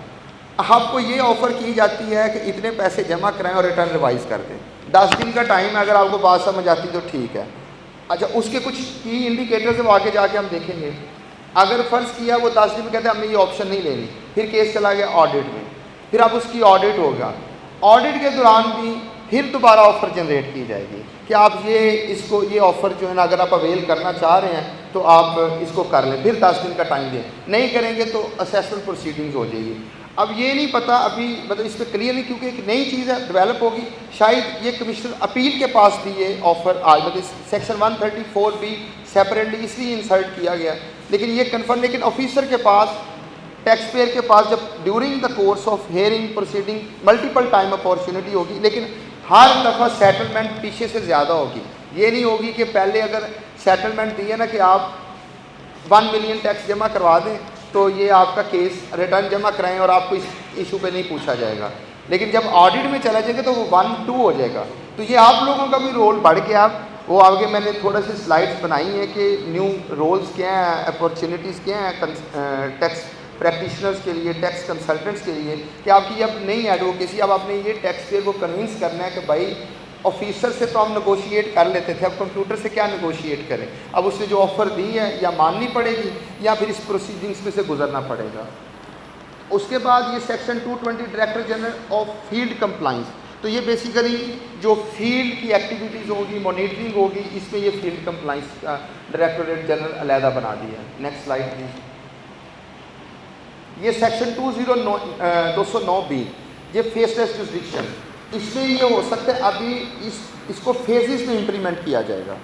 आपको ये ऑफ़र की जाती है कि इतने पैसे जमा कराएं और रिटर्न रिवाइज कर दें। 10 दिन का टाइम है, अगर आपको बात समझ आती तो ठीक है। अच्छा, उसके कुछ की इंडिकेटर्स अब आगे जाके हम देखेंगे। अगर फ़र्ज़ किया वो 10 दिन में कहते हैं हमने ये ऑप्शन नहीं लेनी, फिर केस चला गया ऑडिट में, फिर अब उसकी ऑडिट होगा, ऑडिट के दौरान भी फिर दोबारा ऑफ़र जनरेट की जाएगी कि आप ये ऑफ़र जो है ना अगर आप अवेल करना चाह रहे हैं तो आप इसको कर लें, फिर 10 दिन का टाइम दें, नहीं करेंगे तो असेसमेंट प्रोसीडिंग्स हो जाएगी। अब ये नहीं पता अभी, मतलब इस पर क्लियर नहीं, क्योंकि एक नई चीज़ है, डेवलप होगी, शायद ये कमिश्नर अपील के पास भी ये ऑफ़र आज, मतलब सेक्शन 134B सेपरेटली इसलिए इंसर्ट किया गया, लेकिन ये कन्फर्म, लेकिन ऑफिसर के पास, टैक्स पेयर के पास जब during the course of hearing proceeding multiple time opportunity होगी, लेकिन हर दफ़ा सेटलमेंट पीछे से ज़्यादा होगी। ये नहीं होगी कि पहले अगर सेटलमेंट दिए ना कि आप 1 मिलियन टैक्स जमा करवा दें तो ये आपका केस रिटर्न जमा कराएं और आपको इस इशू पे नहीं पूछा जाएगा, लेकिन जब ऑडिट में चला जाएगा तो वो 1-2 हो जाएगा। तो ये आप लोगों का भी रोल बढ़ गया। वो आगे मैंने थोड़ा सी स्लाइड्स बनाई हैं कि न्यू रोल्स क्या हैं, अपॉर्चुनिटीज़ क्या हैं टैक्स प्रैक्टिशनर्स के लिए, टैक्स कंसल्टेंट्स के लिए, कि आपकी अब नई एडवोकेसी, अब आपने ये टैक्स पेयर को कन्विंस करना है कि भाई ऑफिसर से तो हम नेगोशिएट कर लेते थे, अब कंप्यूटर से क्या नेगोशिएट करें, अब उसने जो ऑफ़र दी है या माननी पड़ेगी या फिर इस प्रोसीडिंग्स में से गुजरना पड़ेगा। उसके बाद ये section 220 director general of field compliance, तो ये बेसिकली जो फील्ड की एक्टिविटीज़ होगी, मॉनिटरिंग होगी, इसमें ये फील्ड कंप्लाइंस का डायरेक्टोरेट जनरल अलहदा बना दिया है। Next slide please. ये सेक्शन 209B, ये फेसलेस जुरिस्डिक्शन, इसमें ये हो सकता है अभी इसको फेजेस में इम्प्लीमेंट किया जाएगा।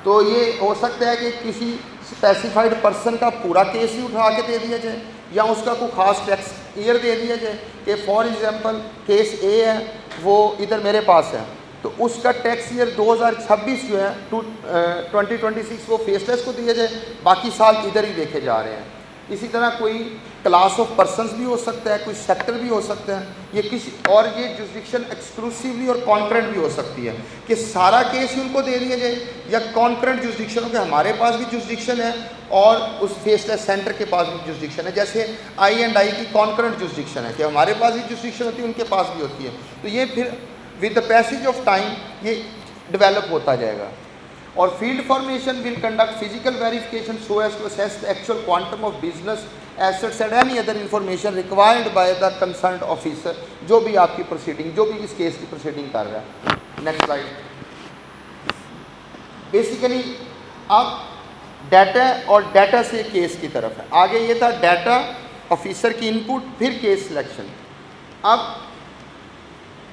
तो ये हो सकता है कि किसी स्पेसिफाइड पर्सन का पूरा केस ही उठा के दे दिया जाए या उसका कोई ख़ास टैक्स ईयर दे दिया जाए कि फॉर एग्जांपल केस ए है, वो इधर मेरे पास है, तो उसका टैक्स ईयर 2026 जो है 2026 वो फेसलेस को दिया जाए, बाकी साल इधर ही देखे जा रहे हैं। इसी तरह कोई क्लास ऑफ पर्सन्स भी हो सकता है, कोई सेक्टर भी हो सकता है, ये किसी और ये जुरिस्डिक्शन एक्सक्लूसिवली और कॉन्करेंट भी हो सकती है कि सारा केस ही उनको दे दिया जाए, या कॉन्करेंट जुरिस्डिक्शन हो कि हमारे पास भी जुरिस्डिक्शन है और उस फेसलेस सेंटर के पास भी जुरिस्डिक्शन है। जैसे I&I की कॉन्करेंट जुरिस्डिक्शन है कि हमारे पास भी जुरिस्डिक्शन होती है, उनके पास भी होती है। तो ये फिर with the passage of time ये डेवलप होता जाएगा। और field formation will conduct physical verification so as to assess the actual quantum of business assets and any other information required by the concerned officer, जो भी आपकी proceeding, जो भी इस केस की प्रोसीडिंग कर रहा है। Next slide. बेसिकली अब डाटा और डाटा से केस की तरफ है। आगे ये था डाटा, ऑफिसर की इनपुट, फिर केस सिलेक्शन। अब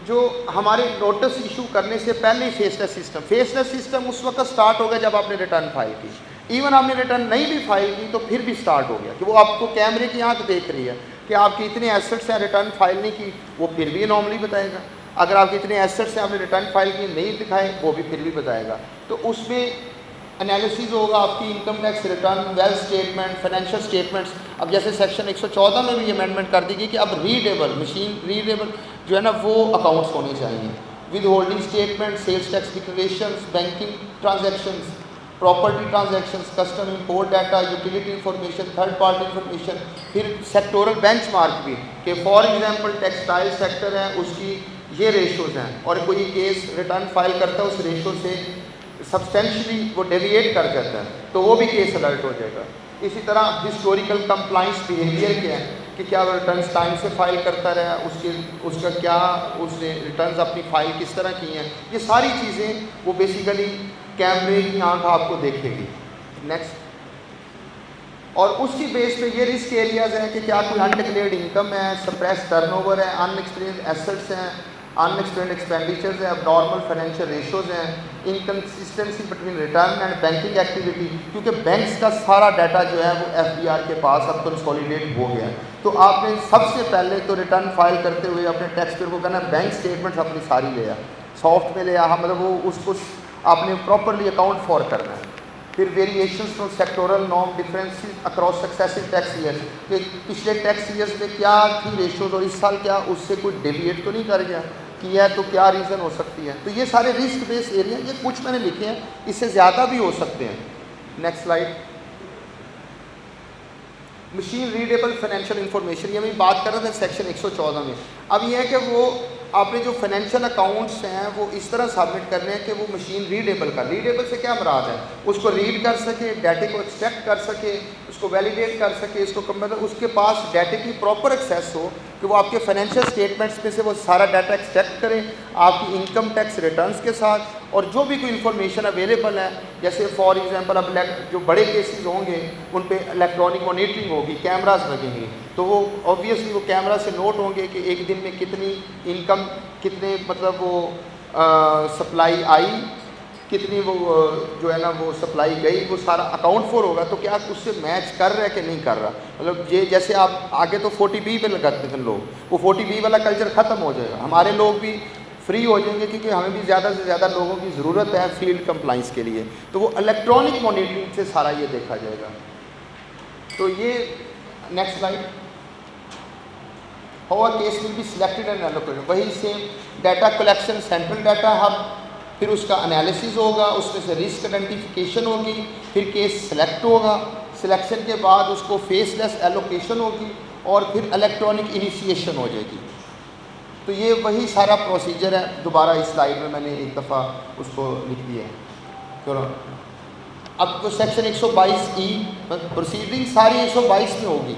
जो हमारे नोटिस इशू करने से पहले ही फेसलेस सिस्टम उस वक्त स्टार्ट हो गया जब आपने रिटर्न फाइल की। इवन आपने रिटर्न नहीं भी फाइल की तो फिर भी स्टार्ट हो गया कि वो आपको कैमरे की आंख देख रही है कि आपके इतने एसेट्स हैं, रिटर्न फाइल नहीं की, वो फिर भी नॉर्मली बताएगा। अगर आपके इतने एसेट्स हैं, आपने रिटर्न फाइल की नहीं दिखाए, वो भी फिर भी बताएगा। तो उसमें एनालिसिस होगा आपकी income tax return, wealth statement, financial statements. अब जैसे सेक्शन 114 में भी अमेंडमेंट कर दी गई कि अब रीडेबल, मशीन रीडेबल जो है ना वो अकाउंट्स होने चाहिए, withholding statement, sales tax declarations, banking transactions, property transactions, custom import data, utility information, third party information. फिर सेक्टोरल बेंचमार्क भी कि फॉर एग्जांपल टेक्सटाइल सेक्टर है उसकी ये रेशोज़ हैं और कोई केस रिटर्न फाइल करता है उस रेशो से सब्सटेंशली वो डेविएट कर जाता है तो वो भी केस अलर्ट हो जाएगा। इसी तरह हिस्टोरिकल कंप्लाइंस बिहेवियर क्या है कि क्या वो रिटर्न्स टाइम से फाइल करता रहा, उसका क्या उसने रिटर्न्स अपनी फाइल किस तरह की हैं, ये सारी चीज़ें वो बेसिकली कैमरे की आंख आपको देखेगी। नेक्स्ट, और उसकी बेस पे ये रिस्क एरियाज हैं कि क्या कोई अनडिक्लेयर्ड इनकम है, सप्रेस टर्नओवर है, अनएक्सप्लेन्ड एसेट्स हैं, अनएक्सप्लेन्ड एक्सपेंडिचर्स हैं, अबनॉर्मल फाइनेंशियल रेशोज़ हैं, inconsistency between return and banking activity, क्योंकि बैंक्स का सारा डाटा जो है वो FBR के पास अब कंसोलिडेट हो गया है। तो आपने सबसे पहले तो रिटर्न फाइल करते हुए अपने टैक्स पेयर को कहना बैंक स्टेटमेंट्स अपनी सारी ले आ, सॉफ्ट में ले आ, मतलब वो उसको आपने प्रॉपरली अकाउंट फॉर करना है। फिर variations from sectoral norm differences across successive tax year, कि पिछले टैक्स ईयर्स में क्या थी रेशोज और इस साल क्या उससे कोई डेविएट तो नहीं कर गया, किया है तो क्या रीज़न हो सकती है। तो ये सारे रिस्क बेस्ड एरिया, ये कुछ मैंने लिखे हैं, इससे ज़्यादा भी हो सकते हैं। Next slide, machine readable financial information, ये मैं बात कर रहा था सेक्शन 114 में। अब ये है कि वो आपने जो फाइनेंशियल अकाउंट्स हैं वो इस तरह सबमिट करने हैं कि वो मशीन रीडेबल का, रीडेबल से क्या मुराद है, उसको रीड कर सके, डाटे को एक्सट्रैक्ट कर सके, उसको वैलिडेट कर सके, इसको मतलब उसके पास डाटे की प्रॉपर एक्सेस हो कि वो आपके फाइनेंशियल स्टेटमेंट्स में से वो सारा डाटा एक्सट्रैक्ट करें आपकी इनकम टैक्स रिटर्न्स के साथ, और जो भी कोई इन्फॉर्मेशन अवेलेबल है, जैसे फॉर एग्जांपल अब जो बड़े केसेस होंगे उन पे इलेक्ट्रॉनिक मॉनिटरिंग होगी, कैमरास लगेंगे, तो वो ऑब्वियसली वो कैमरा से नोट होंगे कि एक दिन में कितनी इनकम, कितने मतलब वो सप्लाई आई, कितनी वो जो है ना वो सप्लाई गई, वो सारा अकाउंट फॉर होगा। तो क्या उससे मैच कर रहा है कि नहीं कर रहा, मतलब ये जैसे आप आगे तो 40B पे लगाते थे लोग, वो 40B वाला कल्चर ख़त्म हो जाएगा, हमारे लोग भी फ्री हो जाएंगे क्योंकि हमें भी ज़्यादा से ज़्यादा लोगों की ज़रूरत है फील्ड कंप्लाइंस के लिए, तो वो इलेक्ट्रॉनिक मॉनिटरिंग से सारा ये देखा जाएगा। तो ये next slide, how a case will be selected and allocated, वही same data collection, central data hub, फिर उसका एनालिसिस होगा, उसमें से रिस्क आइडेंटिफिकेशन होगी, फिर केस सेलेक्ट होगा, सिलेक्शन के बाद उसको फेसलेस एलोकेशन होगी और फिर इलेक्ट्रॉनिक इनिशिएशन हो जाएगी। तो ये वही सारा प्रोसीजर है, दोबारा इस स्लाइड में मैंने एक दफ़ा उसको लिख दिया है। चलो अब तो सेक्शन 122E, प्रोसीडिंग सारी 122 में होगी,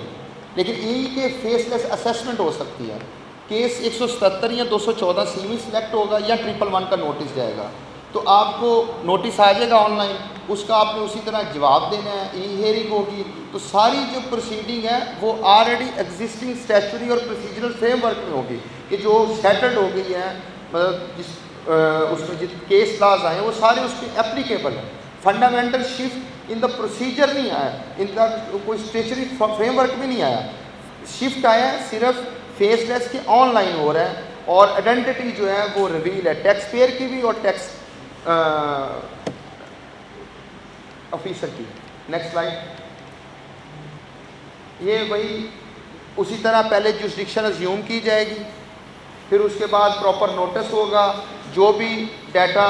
लेकिन ई के फेसलेस असेसमेंट हो सकती है। केस 177 या 214C में सिलेक्ट होगा या 111 का नोटिस जाएगा, तो आपको नोटिस आ जाएगा ऑनलाइन, उसका आपने उसी तरह जवाब देना है, ई हियरिंग होगी। तो सारी जो प्रोसीडिंग है वो ऑलरेडी एग्जिस्टिंग स्टैट्यूटरी और प्रोसीजरल फ्रेमवर्क में होगी कि जो सेटल्ड हो गई है, मतलब जिस उसमें जित केस लॉज आए वो सारे उस पर एप्लीकेबल है। Fundamental shift in the procedure नहीं आया, इनका कोई स्टैट्यूटरी फ्रेमवर्क भी नहीं आया, शिफ्ट आया सिर्फ फेसलेस के ऑनलाइन हो रहा है, और आइडेंटिटी जो है वो रिवील है टैक्स पेयर की भी और टैक्स ऑफिसर की। नेक्स्ट स्लाइड, ये वही उसी तरह पहले जुरिस्डिक्शन अज्यूम की जाएगी, फिर उसके बाद प्रॉपर नोटिस होगा, जो भी डाटा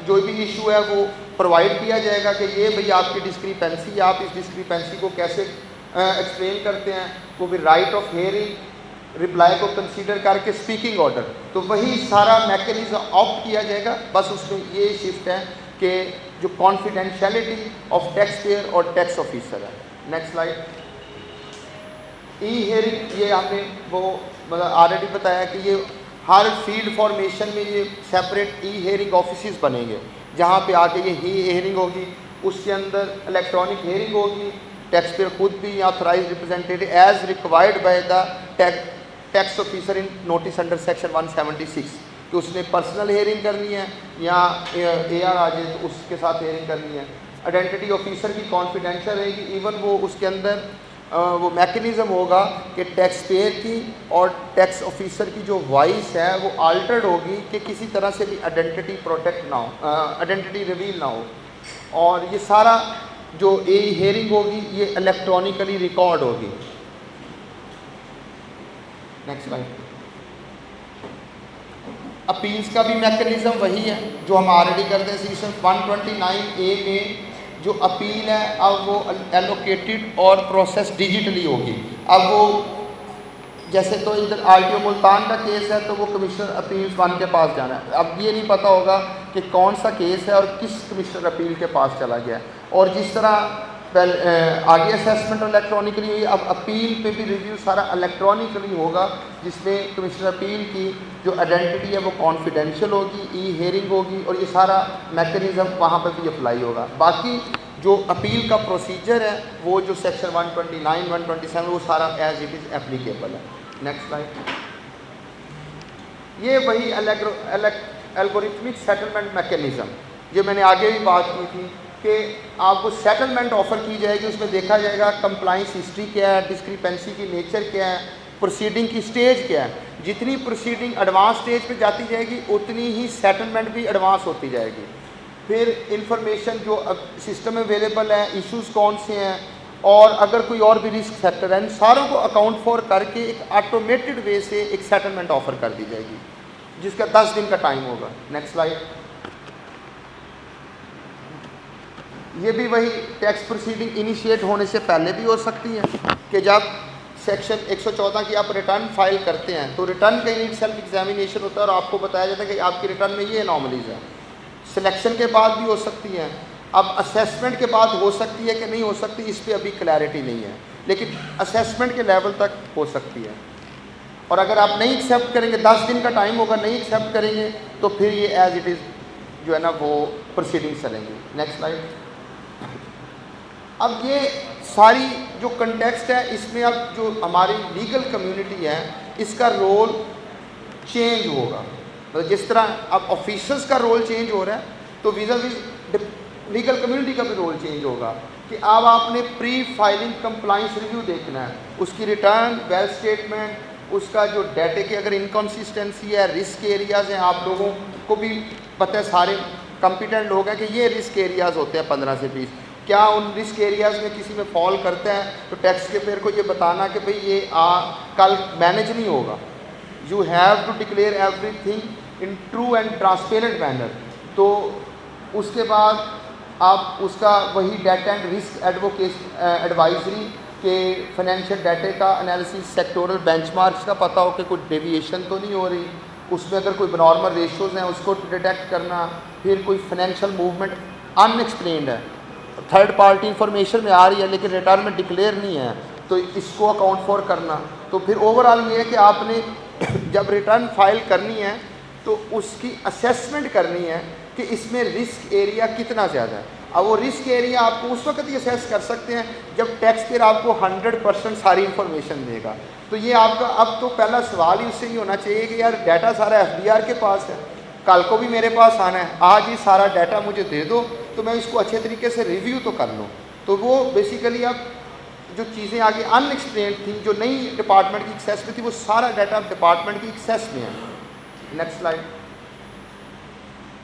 जो भी इशू है वो प्रोवाइड किया जाएगा कि ये भाई आपकी डिस्क्रिपेंसी, आप इस डिस्क्रिपेंसी को कैसे एक्सप्लेन करते हैं, वो भी राइट ऑफ हेयरिंग, रिप्लाई को कंसीडर करके स्पीकिंग ऑर्डर, तो वही सारा मैकेनिज्म ऑप्ट किया जाएगा। बस उसमें ये शिफ्ट है कि जो कॉन्फिडेंशियलिटी ऑफ टैक्स पेयर और टैक्स ऑफिसर है। नेक्स्ट स्लाइड, ई हियरिंग, ये हमने वो मतलब ऑलरेडी बताया कि ये हर फील्ड फॉर्मेशन में ये सेपरेट ई हियरिंग ऑफिस बनेंगे, जहाँ पे आके ये ही हियरिंग होगी, उसके अंदर इलेक्ट्रॉनिक हियरिंग होगी, टैक्स पेयर खुद भी authorise representative as required by the tax officer in notice under section 176, कि उसने पर्सनल हियरिंग करनी है या AR आ जाए तो उसके साथ हियरिंग करनी है। आइडेंटिटी ऑफिसर की कॉन्फिडेंशियल रहेगी, इवन वो उसके अंदर वो मैकेनिज़्म होगा कि टैक्स पेयर की और टैक्स ऑफिसर की जो वॉइस है वो अल्टर्ड होगी कि किसी तरह से भी आइडेंटिटी प्रोटेक्ट ना हो, आइडेंटिटी रिवील ना हो। और ये सारा जो ए हेयरिंग होगी ये इलेक्ट्रॉनिकली रिकॉर्ड होगी। Next slide. अपील्स का भी मैकेनिज्म वही है जो हम ऑलरेडी करते हैं। सेक्शन 129A में जो अपील है अब वो एलोकेटेड और प्रोसेस डिजिटली होगी। अब वो जैसे तो इधर RTO मुल्तान का केस है तो वो कमिश्नर अपील्स 1 के पास जाना है। अब ये नहीं पता होगा कि कौन सा केस है और किस कमिश्नर अपील के पास चला गया। और जिस तरह आगे असेसमेंट इलेक्ट्रॉनिकली हुई, अब अपील पे भी रिव्यू सारा इलेक्ट्रॉनिकली होगा, जिसमें कमिश्नर अपील की जो आइडेंटिटी है वो कॉन्फिडेंशियल होगी, ई हेयरिंग होगी और ये सारा मैकेनिज़्म वहाँ पर भी अप्लाई होगा। बाकी जो अपील का प्रोसीजर है वो जो सेक्शन 129, 127 वो सारा एज इट इज़ एप्लीकेबल है। Next slide. ये वही एल्गोरिथमिक सेटलमेंट मैकेनिज़्म जो मैंने आगे भी बात की थी कि आपको सेटलमेंट ऑफ़र की जाएगी, उसमें देखा जाएगा कंप्लाइंस हिस्ट्री क्या है, डिस्क्रिपेंसी की नेचर क्या है, प्रोसीडिंग की स्टेज क्या है। जितनी प्रोसीडिंग एडवांस स्टेज पे जाती जाएगी उतनी ही सेटलमेंट भी एडवांस होती जाएगी। फिर इंफॉर्मेशन जो अब सिस्टम में अवेलेबल है, इश्यूज़ कौन से हैं और अगर कोई और भी रिस्क फैक्टर है, इन सारों को अकाउंट फॉर करके एक ऑटोमेटेड वे से एक सेटलमेंट ऑफ़र कर दी जाएगी जिसका 10 दिन का टाइम होगा। Next slide. ये भी वही टैक्स प्रोसीडिंग इनिशिएट होने से पहले भी हो सकती है कि जब सेक्शन 114 की आप रिटर्न फाइल करते हैं तो रिटर्न का यूनिट सेल्फ एग्जामिनेशन होता है और आपको बताया जाता है कि आपकी रिटर्न में ये अनॉमलीज है। सिलेक्शन के बाद भी हो सकती है, अब असेसमेंट के बाद हो सकती है कि नहीं हो सकती, इस पर अभी क्लैरिटी नहीं है, लेकिन असेसमेंट के लेवल तक हो सकती है। और अगर आप नहीं एक्सेप्ट करेंगे, 10 दिन का टाइम होगा, नहीं एक्सेप्ट करेंगे तो फिर ये एज इट इज़ जो है ना वो प्रोसीडिंग चलेंगी। Next slide. अब ये सारी जो कंटेक्स्ट है इसमें अब जो हमारी लीगल कम्युनिटी है इसका रोल चेंज होगा। तो जिस तरह अब ऑफिसर्स का रोल चेंज हो रहा है तो वीज़ा विज लीगल कम्युनिटी का भी रोल चेंज होगा कि अब आपने प्री फाइलिंग कंप्लाइंस रिव्यू देखना है, उसकी रिटर्न, वेल्थ स्टेटमेंट, उसका जो डाटे की अगर इनकन्सिस्टेंसी है, रिस्क एरियाज़ हैं, आप लोगों को भी पता है, सारे कॉम्पिटेंट लोग हैं कि ये रिस्क एरियाज़ होते हैं 15 से 20, क्या उन रिस्क एरियाज़ में किसी में फॉल करता है तो टैक्स के पेयर को ये बताना कि भाई ये कल मैनेज नहीं होगा। You have to declare everything in true and transparent manner. तो उसके बाद आप उसका वही डाटा एंड रिस्क एडवाइजरी के फाइनेंशियल डाटे का एनालिसिस, सेक्टोरल बेंचमार्क्स का पता हो कि कोई डेविएशन तो नहीं हो रही, उसमें अगर कोई नॉर्मल रेशियोज़ हैं उसको डिटेक्ट करना, फिर कोई फाइनेंशियल मूवमेंट अनएक्सप्लेन्ड है, थर्ड पार्टी इंफॉर्मेशन में आ रही है लेकिन रिटर्न में डिक्लेयर नहीं है तो इसको अकाउंट फॉर करना। तो फिर ओवरऑल ये है कि आपने जब रिटर्न फाइल करनी है तो उसकी असेसमेंट करनी है कि इसमें रिस्क एरिया कितना ज़्यादा है। अब वो रिस्क एरिया आपको उस वक्त ही असेस कर सकते हैं जब टैक्स पेयर आपको 100% सारी इन्फॉर्मेशन देगा। तो ये आपका अब तो पहला सवाल ही उससे ही होना चाहिए कि यार डाटा सारा FBR के पास है, कल को भी मेरे पास आना है, आज ही सारा डाटा मुझे दे दो तो मैं इसको अच्छे तरीके से रिव्यू तो कर लूँ। तो वो बेसिकली अब जो चीज़ें आगे अनएक्सप्लेन्ड थी, जो नई डिपार्टमेंट की एक्सेस में थी, वो सारा डाटा डिपार्टमेंट की एक्सेस में है। Next slide.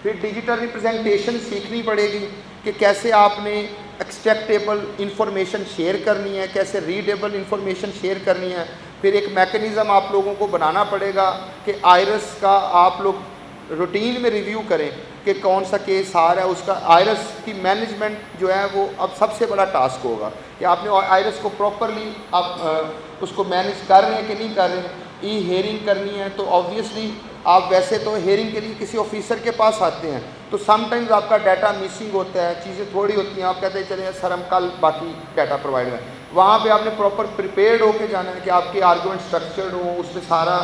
फिर डिजिटल रिप्रेजेंटेशन सीखनी पड़ेगी कि कैसे आपने एक्सट्रैक्टेबल इंफॉर्मेशन शेयर करनी है, कैसे रीडेबल इंफॉर्मेशन शेयर करनी है। फिर एक मैकेनिज़्म आप लोगों को बनाना पड़ेगा कि आयरस का आप लोग रूटीन में रिव्यू करें कि कौन सा केस आ रहा है, उसका आयरस की मैनेजमेंट जो है वो अब सबसे बड़ा टास्क होगा कि आपने आयरस को प्रॉपरली आप उसको मैनेज कर रहे हैं कि नहीं कर रहे हैं। ई हेयरिंग करनी है तो ऑब्वियसली आप वैसे तो हेयरिंग के लिए किसी ऑफिसर के पास आते हैं तो समटाइम्स आपका डाटा मिसिंग होता है, चीज़ें थोड़ी होती हैं, आप कहते हैं चले सर हम कल बाकी डाटा प्रोवाइड करें। वहाँ पे आपने प्रॉपर प्रिपेयर्ड होकर जाना है कि आपके आर्गूमेंट स्ट्रक्चर्ड हो, उसमें सारा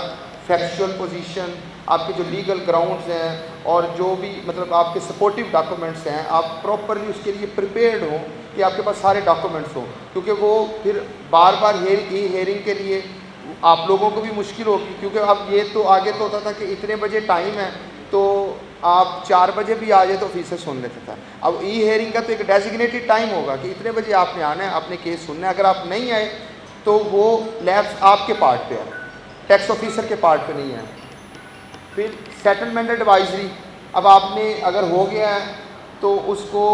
फैक्चुअल पोजीशन, आपके जो लीगल ग्राउंड्स हैं और जो भी मतलब आपके सपोर्टिव डॉक्यूमेंट्स हैं, आप प्रॉपरली उसके लिए प्रिपेयर्ड हो कि आपके पास सारे डॉक्यूमेंट्स हों, क्योंकि वो फिर बार बार हेयरिंग के लिए आप लोगों को भी मुश्किल होगी। क्योंकि अब ये तो आगे तो होता था कि इतने बजे टाइम है तो आप 4 बजे भी आ जाए तो ऑफिसर सुन लेते था। अब ई हेयरिंग का तो एक डेजिग्नेटेड टाइम होगा कि इतने बजे आपने आना है, आपने केस सुनना है। अगर आप नहीं आए तो वो लैब्स आपके पार्ट पे है, टैक्स ऑफिसर के पार्ट पे नहीं है। फिर सेटलमेंट एडवाइजरी, अब आपने अगर हो गया है तो उसको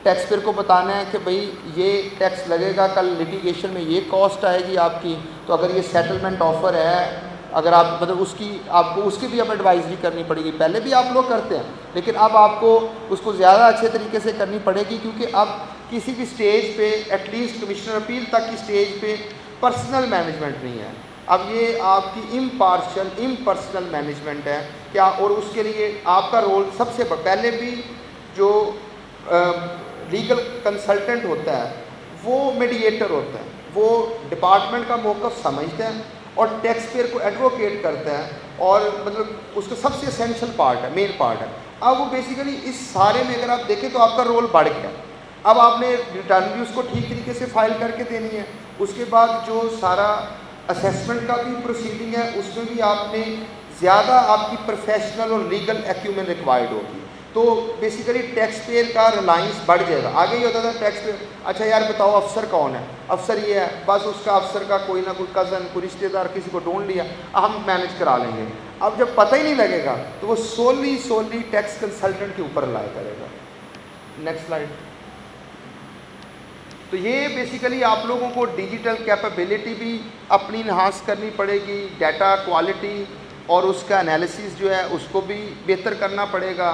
टैक्स पेयर को बताना है कि भाई ये टैक्स लगेगा, कल लिटिगेशन में ये कॉस्ट आएगी आपकी, तो अगर ये सेटलमेंट ऑफ़र है, अगर आप मतलब उसकी आपको उसकी भी अब एडवाइजरी करनी पड़ेगी। पहले भी आप लोग करते हैं, लेकिन अब आपको उसको ज़्यादा अच्छे तरीके से करनी पड़ेगी, क्योंकि अब किसी भी स्टेज पे एटलीस्ट कमिश्नर अपील तक की स्टेज पे पर्सनल मैनेजमेंट नहीं है। अब ये आपकी इम्पर्सनल मैनेजमेंट है क्या, और उसके लिए आपका रोल सबसे पहले भी जो लीगल कंसल्टेंट होता है वो मीडिएटर होता है, वो डिपार्टमेंट का मौक़िफ़ समझता है और टैक्स पेयर को एडवोकेट करता है, और मतलब उसका सबसे एसेंशियल पार्ट है, मेन पार्ट है। अब वो बेसिकली इस सारे में अगर आप देखें तो आपका रोल बढ़ गया। अब आपने रिटर्न भी उसको ठीक तरीके से फाइल करके देनी है, उसके बाद जो सारा असेसमेंट का भी प्रोसीडिंग है उसमें भी आपने ज़्यादा आपकी प्रोफेशनल और लीगल एक्यूमेंट रिक्वायर्ड होगी। तो बेसिकली टैक्स पेयर का रिलायंस बढ़ जाएगा। आगे ये होता था टैक्स पेयर, अच्छा यार बताओ अफसर कौन है, अफसर ये है, बस उसका अफसर का कोई ना कोई कज़न, कोई रिश्तेदार किसी को ढूंढ लिया, हम मैनेज करा लेंगे। अब जब पता ही नहीं लगेगा तो वो सोली टैक्स कंसल्टेंट के ऊपर रिलाय करेगा। Next slide. तो ये बेसिकली आप लोगों को डिजिटल कैपेबिलिटी भी अपनी इन्हांस करनी पड़ेगी, डाटा क्वालिटी और उसका एनालिसिस जो है उसको भी बेहतर करना पड़ेगा।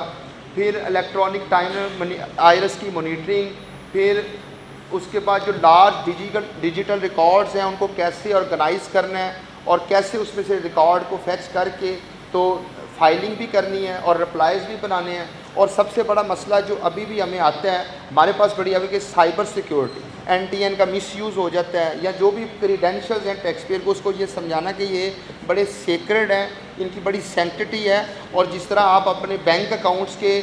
फिर इलेक्ट्रॉनिक टाइम आयरस की मॉनिटरिंग, फिर उसके बाद जो लार्ज डिजिटल रिकॉर्ड्स हैं उनको कैसे ऑर्गेनाइज करना है और कैसे उसमें से रिकॉर्ड को फैच करके तो फाइलिंग भी करनी है और रिप्लाईज भी बनाने हैं। और सबसे बड़ा मसला जो अभी भी हमें आता है हमारे पास बड़ी अभी कि साइबर सिक्योरिटी, NTN का मिसयूज़ हो जाता है, या जो भी क्रीडेंशियल्स हैं टैक्स पेयर को उसको ये समझाना कि ये बड़े सेक्रेड हैं, इनकी बड़ी सेंसिटिव है, और जिस तरह आप अपने बैंक अकाउंट्स के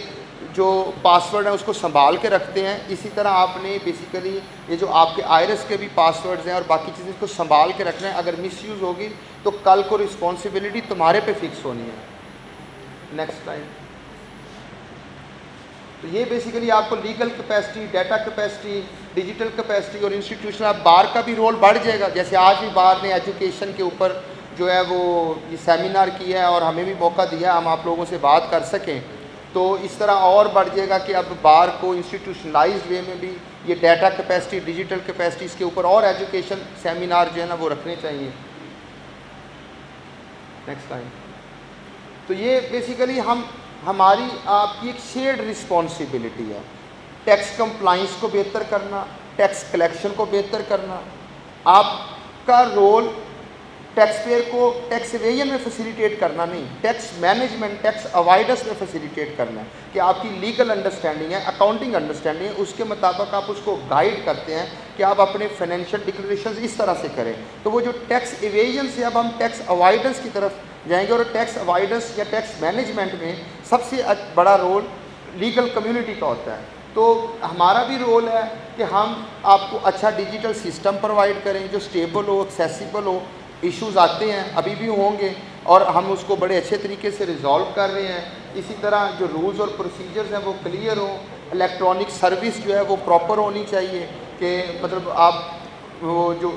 जो पासवर्ड है उसको संभाल के रखते हैं, इसी तरह आपने बेसिकली ये जो आपके आयरस के भी पासवर्ड्स हैं और बाकी चीज़ें को संभाल के रखना है। अगर मिसयूज़ होगी तो कल को रिस्पॉन्सिबिलिटी तुम्हारे पे फिक्स होनी है। Next slide. तो ये बेसिकली आपको legal capacity, data capacity, digital capacity और इंस्टीट्यूशनल, बार का भी रोल बढ़ जाएगा। जैसे आज भी बार ने एजुकेशन के ऊपर जो है वो ये सेमिनार किया है और हमें भी मौका दिया हम आप लोगों से बात कर सकें, तो इस तरह और बढ़ जाएगा कि अब बार को इंस्टीट्यूशनलाइज्ड वे में भी ये डाटा कैपेसिटी, डिजिटल कैपेसिटी, इसके ऊपर और एजुकेशन सेमिनार जो है ना वो रखने चाहिए। Next slide. तो ये बेसिकली हमारी आपकी एक शेयर्ड रिस्पॉन्सिबिलिटी है, टैक्स कंप्लाइंस को बेहतर करना, टैक्स कलेक्शन को बेहतर करना। आपका रोल टैक्स पेयर को टैक्स एवेजन में फैसिलिटेट करना नहीं, टैक्स मैनेजमेंट, टैक्स अवॉइडेंस में फैसिलिटेट करना है कि आपकी लीगल अंडरस्टैंडिंग है, अकाउंटिंग अंडरस्टैंडिंग है, उसके मुताबिक आप उसको गाइड करते हैं कि आप अपने फाइनेंशियल डिक्लेरेशन इस तरह से करें। तो वो जो टैक्स एवेजन से अब हम टैक्स अवॉइडेंस की तरफ जाएंगे, और टैक्स अवॉइडेंस या टैक्स मैनेजमेंट में सबसे बड़ा रोल लीगल कम्युनिटी का होता है। तो हमारा भी रोल है कि हम आपको अच्छा डिजिटल सिस्टम प्रोवाइड करें जो स्टेबल हो, एक्सेसिबल हो। इश्यूज़ आते हैं, अभी भी होंगे, और हम उसको बड़े अच्छे तरीके से रिजॉल्व कर रहे हैं। इसी तरह जो रूल्स और प्रोसीजर्स हैं वो क्लियर हो, इलेक्ट्रॉनिक सर्विस जो है वो प्रॉपर होनी चाहिए कि मतलब आप वो जो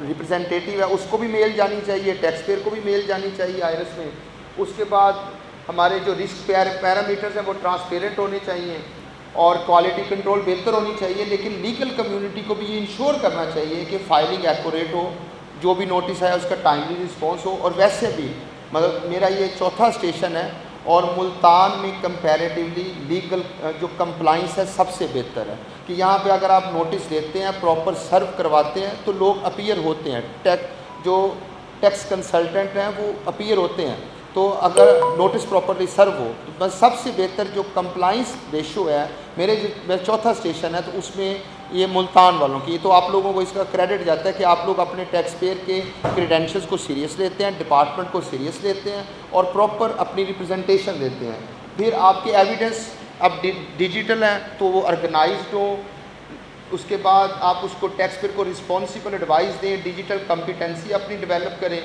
रिप्रेजेंटेटिव है उसको भी मेल जानी चाहिए, टैक्स पेयर को भी मेल जानी चाहिए आयरस में। उसके बाद हमारे जो रिस्क पैरामीटर्स हैं वो ट्रांसपेरेंट होने चाहिए और क्वालिटी कंट्रोल बेहतर होनी चाहिए। लेकिन लीगल कम्युनिटी को भी ये इंश्योर करना चाहिए कि फाइलिंग एक्यूरेट हो, जो भी नोटिस है उसका टाइमली रिस्पॉन्स हो। और वैसे भी मतलब मेरा ये चौथा स्टेशन है और मुल्तान में कंपैरेटिवली लीगल जो कंप्लाइंस है सबसे बेहतर है कि यहाँ पे अगर आप नोटिस देते हैं, प्रॉपर सर्व करवाते हैं तो लोग अपीयर होते हैं, जो टैक्स कंसल्टेंट हैं वो अपीयर होते हैं। तो अगर नोटिस प्रॉपरली सर्व हो तो बस सबसे बेहतर जो कंप्लाइंस रेशो है मेरा चौथा स्टेशन है, तो उसमें ये मुल्तान वालों की, तो आप लोगों को इसका क्रेडिट जाता है कि आप लोग अपने टैक्स पेयर के क्रेडेंशियल्स को सीरियस लेते हैं, डिपार्टमेंट को सीरियस लेते हैं और प्रॉपर अपनी रिप्रेजेंटेशन देते हैं। फिर आपके एविडेंस अब डिजिटल हैं तो वो ऑर्गेनाइज्ड हो। उसके बाद आप उसको टैक्स पेयर को रिस्पॉन्सिबल एडवाइस दें, डिजिटल कॉम्पिटेंसी अपनी डेवलप करें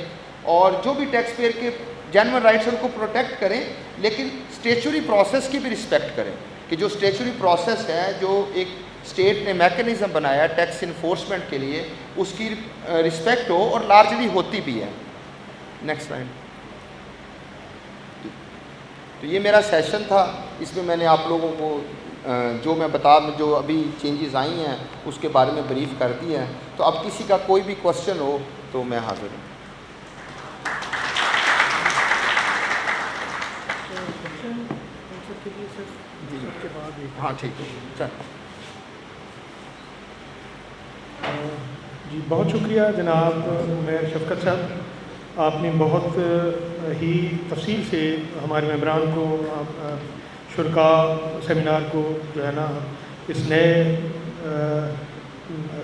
और जो भी टैक्स पेयर के जेन्युइन राइट्स उनको प्रोटेक्ट करें, लेकिन स्टेचुरी प्रोसेस की भी रिस्पेक्ट करें कि जो स्टेचुरी प्रोसेस है जो एक स्टेट ने मैकेनिज़्म बनाया टैक्स इन्फोर्समेंट के लिए उसकी रिस्पेक्ट हो और लार्जली होती भी है। Next slide. तो ये मेरा सेशन था, इसमें मैंने आप लोगों को जो अभी चेंजेस आई हैं उसके बारे में ब्रीफ कर दी हैं। तो अब किसी का कोई भी क्वेश्चन हो तो मैं हाज़िर हूँ। हाँ ठीक है, चल। जी बहुत शुक्रिया जनाब उमैर शफ़क़त साहब, आपने बहुत ही तफसील से हमारे मेंबरान को, शुरका सेमिनार को जो है ना इस नए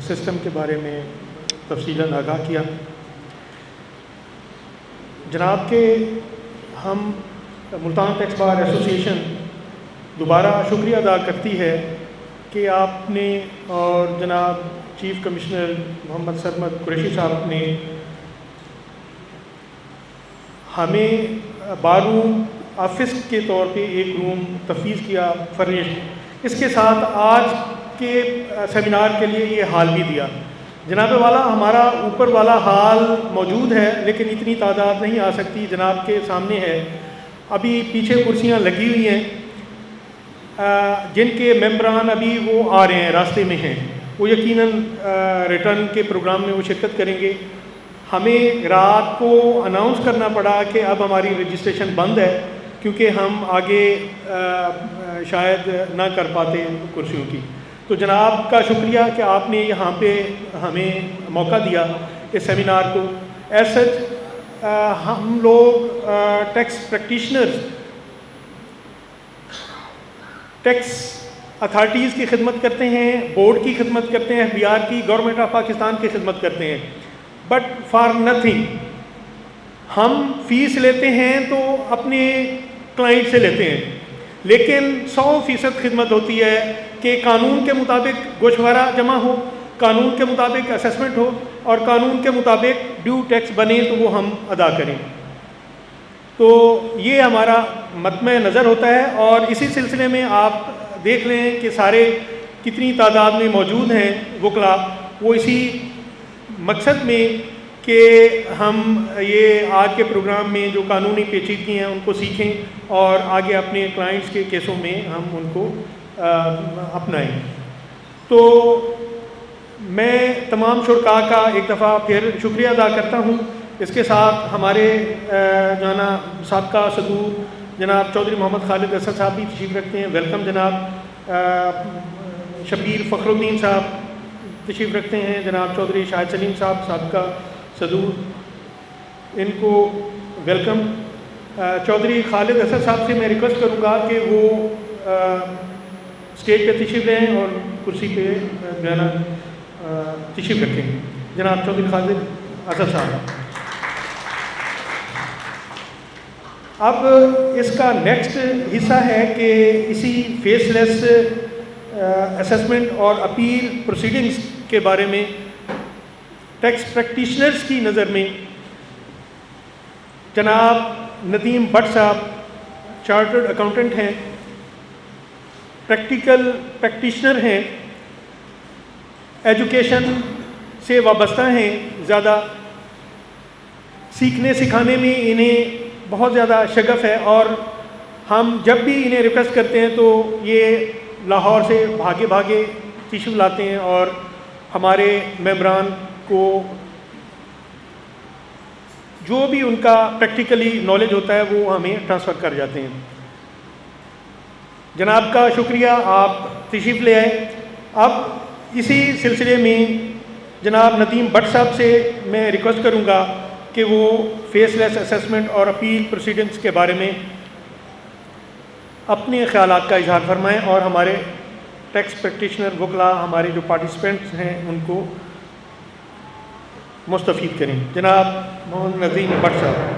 सिस्टम के बारे में तफसीलन आगाह किया। जनाब के हम मुल्तान टैक्स बार एसोसिएशन दोबारा शुक्रिया अदा करती है कि आपने और जनाब चीफ़ कमिश्नर मोहम्मद सरमद कुरैशी साहब ने हमें बार रूम ऑफिस के तौर पे एक रूम तफवीज़ किया फर्निश्ड। इसके साथ आज के सेमिनार के लिए ये हाल भी दिया। जनाब वाला हमारा ऊपर वाला हाल मौजूद है लेकिन इतनी तादाद नहीं आ सकती, जनाब के सामने है। अभी पीछे कुर्सियाँ लगी हुई हैं, जिनके मेंबरान अभी वो आ रहे हैं, रास्ते में हैं, वो यकीनन रिटर्न के प्रोग्राम में वो शिरकत करेंगे। हमें रात को अनाउंस करना पड़ा कि अब हमारी रजिस्ट्रेशन बंद है क्योंकि हम आगे शायद ना कर पाते कुर्सियों की। तो जनाब का शुक्रिया कि आपने यहाँ पे हमें मौका दिया इस सेमिनार को। एज सच हम लोग टैक्स प्रैक्टिशनर्स टैक्स अथॉरिटीज़ की खिदमत करते हैं, बोर्ड की खिदमत करते हैं, FBI की, गवर्नमेंट ऑफ पाकिस्तान की खिदमत करते हैं, बट फॉर नथिंग। हम फ़ीस लेते हैं तो अपने क्लाइंट से लेते हैं, लेकिन 100% खिदमत होती है कि कानून के मुताबिक गोशवारा जमा हो, कानून के मुताबिक असेसमेंट हो और कानून के मुताबिक ड्यू टैक्स बने तो वो हम अदा करें। तो ये हमारा मतमे नज़र होता है और इसी सिलसिले में आप देख लें कि सारे कितनी तादाद में मौजूद हैं वकला, वो इसी मकसद में कि हम ये आज के प्रोग्राम में जो कानूनी पेचीदगी हैं उनको सीखें और आगे अपने क्लाइंट्स के केसों में हम उनको अपनाएं। तो मैं तमाम शुरका का एक दफ़ा फिर शुक्रिया अदा करता हूँ। इसके साथ हमारे जो है ना साबका सदूर जनाब चौधरी मोहम्मद खालिद असद साहब भी तशरीफ़ रखते हैं, वेलकम जनाब। शबीर फ़खरुद्दीन साहब तशरीफ़ रखते हैं, जनाब चौधरी शाहिद सलीम साहब साबका सदूर, इनको वेलकम। चौधरी खालिद असद साहब से मैं रिक्वेस्ट करूँगा कि वो स्टेज पे तशरीफ़ लें और कुर्सी पे जो है ना तशरीफ़ रखें। जनाब चौधरी खालिद असद साहब। अब इसका नेक्स्ट हिस्सा है कि इसी फेसलेस असेसमेंट और अपील प्रोसीडिंग्स के बारे में टैक्स प्रैक्टिशनर्स की नज़र में जनाब नदीम भट्ट साहब चार्टर्ड अकाउंटेंट हैं, प्रैक्टिकल प्रैक्टिशनर हैं, एजुकेशन से वाबस्ता हैं, ज़्यादा सीखने सिखाने में इन्हें बहुत ज़्यादा शगफ़ है और हम जब भी इन्हें रिक्वेस्ट करते हैं तो ये लाहौर से भागे भागे तशरीफ़ लाते हैं और हमारे मेंबरान को जो भी उनका प्रैक्टिकली नॉलेज होता है वो हमें ट्रांसफ़र कर जाते हैं। जनाब का शुक्रिया, आप तशरीफ़ ले आए। अब इसी सिलसिले में जनाब नदीम भट्ट साहब से मैं रिक्वेस्ट करूँगा कि वो फेसलेस असेसमेंट और अपील प्रोसीडिंग्स के बारे में अपने ख़यालात का इजहार फरमाएँ और हमारे टैक्स प्रैक्टिशनर वकला, हमारे जो पार्टिसिपेंट्स हैं उनको मुस्तफ़ीद करें। जनाब मोहम्मद नदीम भट्ट साहब।